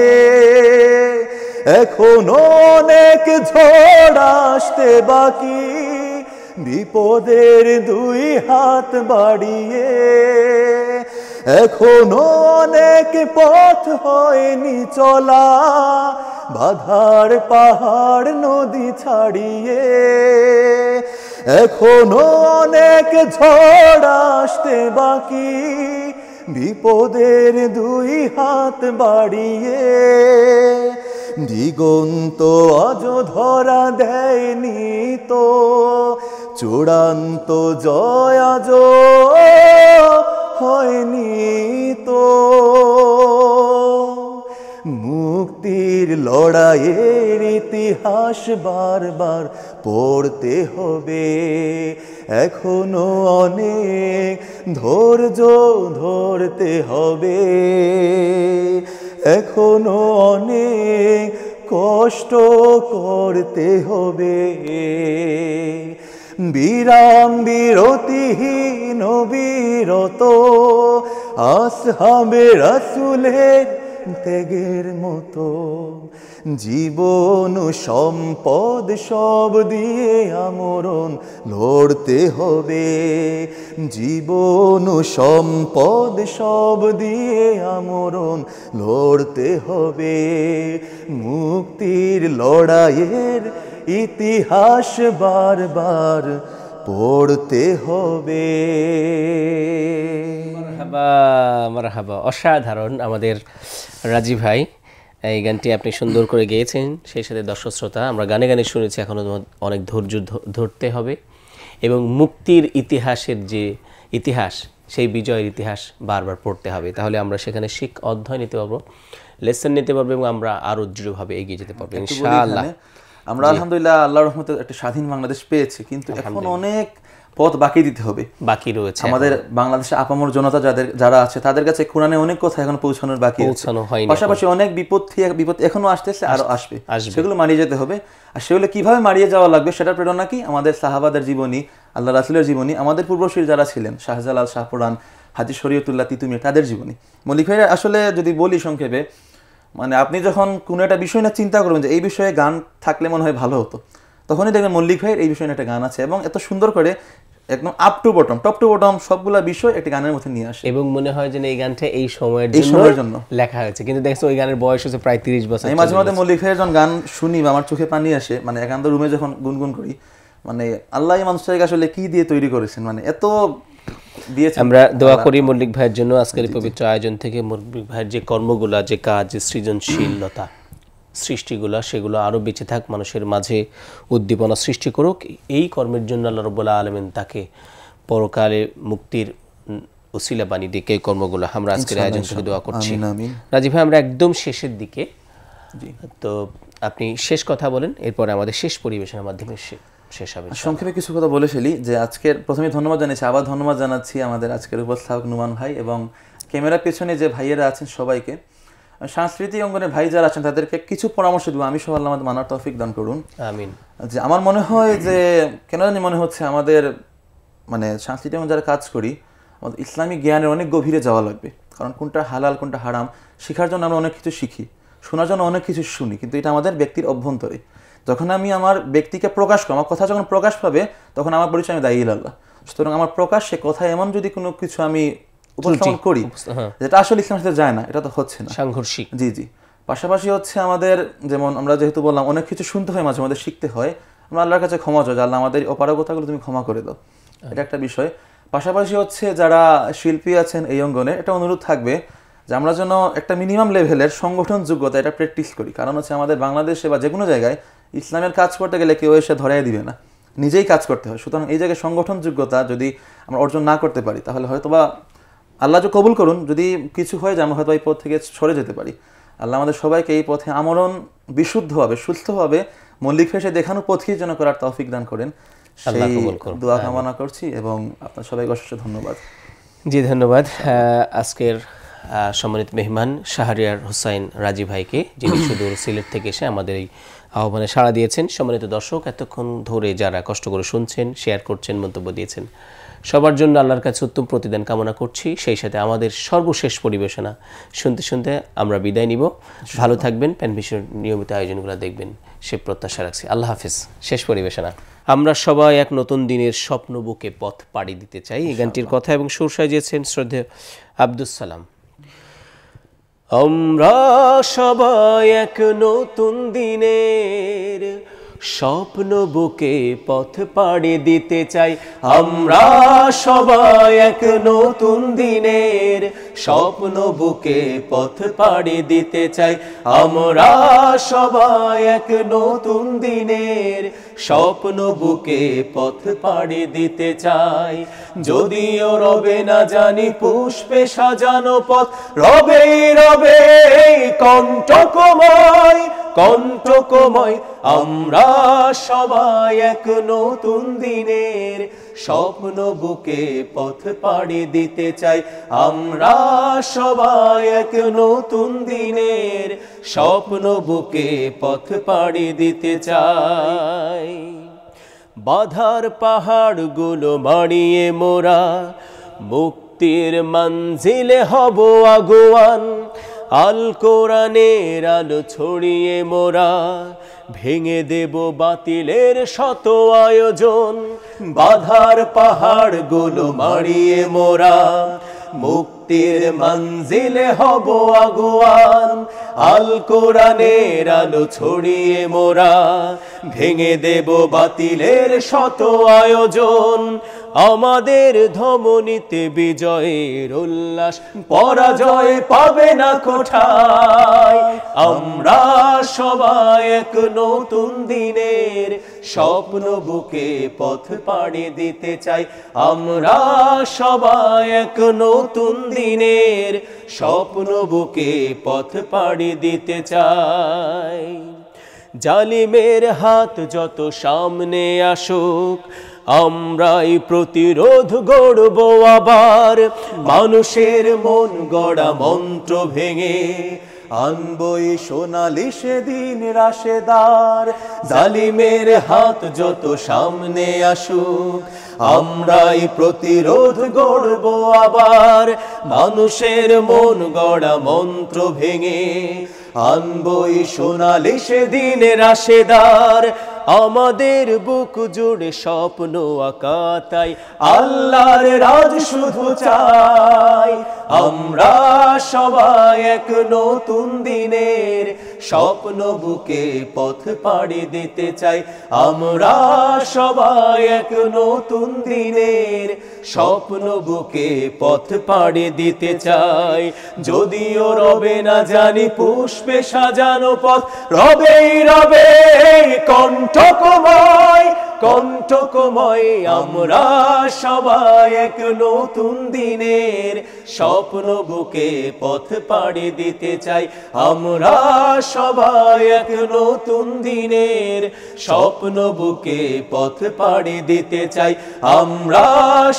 এখনো অনেক ঝড় আসতে বাকি বিপদের দুই হাত বাড়িয়ে এখনো অনেক পথ হয়নি চলা বাধার পাহাড় নদী ছাড়িয়ে এখনো অনেক ঝড় আসতে বাকি বিপদের দুই হাত বাড়িয়ে দিগন্ত আজ ধরা দেয়নি তো চূড়ান্ত জয় আজ হয়নি তো মুক্তির লড়াইয়ের ইতিহাস বারবার পড়তে হবে এখনো অনেক ধৈর্য ধরতে হবে এখনো অনেক কষ্ট করতে হবে বিরাম বিরতিহীন বিরত আসহাবে রাসূলের ত্যাগের মতো জীবন সম্পদ সব দিয়ে আমরণ লড়তে হবে জীবন সম্পদ সব দিয়ে আমরণ লড়তে হবে মুক্তির লড়াইয়ের ইতিহাস বারবার পড়তে হবে মারহাবা অসাধারণ আমাদের রাজি ভাই এই গানটি আপনি সুন্দর করে গেয়েছেন সেই সাথে দর্শক শ্রোতা আমরা গানে গানে শুনেছি এখনো অনেক ধৈর্য ধরতে হবে এবং মুক্তির ইতিহাসের যে ইতিহাস সেই বিজয়ের ইতিহাস বারবার পড়তে হবে তাহলে আমরা সেখানে অধ্যয়ন নিতে পারবো লেসন নিতে পারবো এবং আমরা আরো দৃঢ়ভাবে এগিয়ে যেতে পারবো ইনশাআল্লাহ আমরা আলহামদুলিল্লাহ আল্লাহর রহমতে একটা স্বাধীন বাংলাদেশ পেয়েছি কিন্তু এখন অনেক পথ বাকি দিতে হবে। বাকি রয়েছে আমাদের বাংলাদেশে আপামর জনতা যারা আছে তাদের কাছে কোরআনে অনেক কথা এখন পৌঁছানোর বাকি আছে। পৌঁছানো হয়নি। পাশাপাশি অনেক বিপদ এখনো আসতেছে, আরো আসবে, সেগুলো মানিয়ে যেতে হবে। আর সেগুলো কিভাবে মারিয়ে যাওয়া লাগবে সেটার প্রেরণা কি? আমাদের সাহাবাদের জীবনী, আল্লাহ রাসূলের জীবনী, আমাদের পূর্বসূরি যারা ছিলেন, শাহজালাল, শাহপুরান, হাজী শরীয়তুল্লাহ তিতুমির, তাদের জীবনী। মল্লিক ভাই আসলে যদি বলি সংক্ষেপে, মানে আপনি যখন কোনো একটা বিষয় না চিন্তা করবেন যে এই বিষয়ে গান থাকলে মনে হয় ভালো হতো, তখনই দেখবেন মল্লিক ভাইয়ের এই বিষয়ে একটা গান আছে এবং এত সুন্দর করে একদম up to bottom, top to bottom সবগুলা বিষয় একটা গানের মধ্যে নিয়ে আসে। এবং মনে হয় যে এই গানটা এই সময়ের জন্য লেখা হয়েছে, কিন্তু দেখছো ওই গানের বয়স হচ্ছে প্রায় 30 বছর। আমি মাঝে মাঝে মল্লিক ভাইয়ের যখন গান শুনি বা আমার চোখে পানি আসে, মানে একান্ত রুমে যখন গুনগুন করি, মানে আল্লাহ মানুষটাকে আসলে কি দিয়ে তৈরি করেছেন, মানে এত দিয়েছেন। আমরা দোয়া করি মল্লিক ভাইয়ের জন্য আজকের এই পবিত্র আয়োজন থেকে মল্লিক ভাইয়ের যে কর্মগুলা, যে কাজ, যে সৃজনশীলতা, সৃষ্টিগুলা, সেগুলো আরও বেঁচে থাক, মানুষের মাঝে উদ্দীপনা সৃষ্টি করুক। এই কর্মের জন্য আল্লাহ রাব্বুল আলামিন তাকে পরকালে মুক্তির ওসিলা বানিয়ে দিকে এই কর্মগুলো আমরা আজকের আয়োজন থেকে দোয়া করছি। রাজীব ভাই, আমরা একদম শেষের দিকে, তো আপনি শেষ কথা বলেন, এরপরে আমাদের শেষ পরিবেশনের মাধ্যমে শেষ হবে। সংক্ষেপে কিছু কথা বলে ফেলি যে আজকের প্রথমে ধন্যবাদ জানাচ্ছি, আবার ধন্যবাদ জানাচ্ছি আমাদের আজকের উপস্থাপক নুমান ভাই এবং ক্যামেরার পেছনে যে ভাইয়েরা আছেন সবাইকে। সাংস্কৃতিক অঙ্গনের ভাই যারা আছেন তাদেরকে কিছু পরামর্শ দেবো, আমি সহ আল্লাহ আমাদের মানার তৌফিক দান করুন, আমিন। যে আমার মনে হয় যে কেন জানি মনে হচ্ছে আমাদের মানে সাংস্কৃতিক যারা কাজ করি, আমাদের ইসলামিক জ্ঞানের অনেক গভীরে যাওয়া লাগবে। কারণ কোনটা হালাল কোনটা হারাম শেখার জন্য আমরা অনেক কিছু শিখি, শোনার জন্য অনেক কিছু শুনি, কিন্তু এটা আমাদের ব্যক্তির অভ্যন্তরে। যখন আমি আমার ব্যক্তিকে প্রকাশ করি, আমার কথা যখন প্রকাশ পাবে, তখন আমার পরিচয় আমি দায়ী আল্লাহ। সুতরাং আমার প্রকাশ সে কথা এমন যদি কোনো কিছু আমি উপস্থাপন করি যেটা আসলে ইসলামের সাথে যায় না, এটা তো হচ্ছে না, সাংঘর্ষিক। জি জি। পাশাপাশি হচ্ছে আমাদের যেমন আমরা যেহেতু বললাম অনেক কিছু শুনতে হয়, মাঝে মাঝে শিখতে হয়, আমরা আল্লাহর কাছে ক্ষমা চাই, আল্লাহ আমাদের অপারগতাগুলো তুমি ক্ষমা করে দাও, এটা একটা বিষয়। পাশাপাশি হচ্ছে যারা শিল্পী আছেন এই অঙ্গনে, এটা অনুরোধ থাকবে যে আমরা যেন একটা মিনিমাম লেভেলের সংগঠন যোগ্যতা এটা প্র্যাকটিস করি। কারণ হচ্ছে আমাদের বাংলাদেশে বা যে কোনো জায়গায় ইসলামের কাজ করতে গেলে কেউ এসে ধরাই দিবে না, নিজেই কাজ করতে হয়। সুতরাং এই জায়গায় সংগঠন যোগ্যতা যদি আমরা অর্জন না করতে পারি, তাহলে হয়তোবা আল্লাহ যে কবুল করুন, যদি কিছু হয় যে আমরা হয়তো এই পথ থেকে সরে যেতে পারি। আল্লাহ আমাদের সবাইকে এই পথে আমরণ বিশুদ্ধভাবে সুস্থভাবে মল্লিক ফেসে দেখানো পথই যেন করার তৌফিক দান করেন, সেই দোয়া কামনা করছি এবং আপনার সবাইকে অশেষ ধন্যবাদ। জি ধন্যবাদ আজকের সম্মানিত মেহমান শাহরিয়ার হোসাইন রাজি ভাইকে, যিনি সুদূর সিলেট থেকে এসে আমাদের এই আহ্বানে সাড়া দিয়েছেন। সম্মানিত দর্শক, এতক্ষণ ধরে যারা কষ্ট করে শুনছেন, শেয়ার করছেন, মন্তব্য দিয়েছেন, সবার জন্য আল্লাহর কাছে উত্তম প্রতিদান কামনা করছি। সেই সাথে আমাদের সর্বশেষ পরিবেশনা শুনতে শুনতে আমরা বিদায় নিব। ভালো থাকবেন, প্যানভিশন নিয়মিত আয়োজনগুলো দেখবেন, সে প্রত্যাশা রাখছি। আল্লাহ হাফিজ। শেষ পরিবেশনা। আমরা সবাই এক নতুন দিনের স্বপ্ন বুকে পথ পাড়ি দিতে চাই, এই গানটির কথা এবং সুর সাজিয়েছেন শ্রদ্ধেয় আব্দুস সালাম। আমরা সবাই এক নতুন দিনের স্বপ্ন বুকে পথ পাড়ি দিতে চাই, আমরা সবাই এক নতুন দিনের স্বপ্ন বুকে পথ পাড়ি দিতে চাই, আমরা সবাই এক নতুন দিনের স্বপ্ন বুকে পথ পাড়ি দিতে চাই। যদিও রবে না জানি পুষ্পে সাজানো পথ, রবে রবে কণ্টকময় কণ্টকময়, আমরা সবাই এক নতুন দিনের স্বপ্ন বুকে পথ পাড়ি দিতে চাই, আমরা সবাই এক নতুন দিনের স্বপ্ন বুকে পথ পাড়ি দিতে চাই। বাধার পাহাড়গুলো মাড়িয়ে মোরা মুক্তির মঞ্জিলে হব আগুয়ান, আল কোরআনের আলো ছড়িয়ে মোরা ভেঙে দেব বাতিলের শত আয়োজন। বাধার পাহাড়গুলো মাড়িয়ে মোরা মুক্তির মঞ্জিলে হব আগুয়ান, আল কোরআনের আলো ছড়িয়ে মোরা ভেঙে দেব বাতিলের শত আয়োজন। আমাদের ধমনীতে বিজয়ের উল্লাস, পরাজয় পাবে না কোঠায়, আমরা সবাই এক নতুন দিনের স্বপ্ন বুকে পথ পাড়ি দিতে চাই, আমরা সবাই এক নতুন দিনের স্বপ্ন বুকে পথ পাড়ি দিতে চাই। জালিমের হাত যত সামনে আসুক, আমরাই প্রতিরোধ গড়ব আবার মানুষের মন গড়া মন্ত্র ভেঙে আনবই সোনালি সেদিন রাশেদার জালিমের হাত যত সামনে আসুক আমরাই প্রতিরোধ গড়ব আবার মানুষের মন গড়া মন্ত্র ভেঙে আনবই সোনালি সেদিন রাশেদার আমাদের বুক জুড়ে স্বপ্ন আঁকা তাই আল্লাহর রাজ শুধু চাই আমরা সবাই এক নতুন দিনের স্বপ্ন বুকে পথ পাড়ি দিতে চাই আমরা সবাই এক নতুন দিনের স্বপ্ন বুকে পথ পাড়ি দিতে চাই যদিও রবে না জানি পুষ্পে সাজানো পথ রবেই রবে কণ্ঠকময় কণ্ঠকময় আমরা সবাই এক নতুন দিনের স্বপ্ন বুকে পথ পাড়ি দিতে চাই আমরা সবাই এক নতুন দিনের স্বপ্ন বুকে পথ পাড়ি দিতে চাই আমরা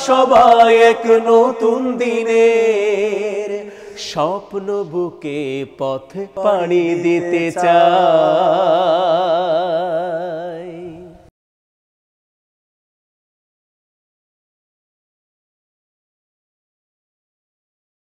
সবাই এক নতুন দিনের স্বপ্ন বুকে পথ পাড়ি দিতে চাই।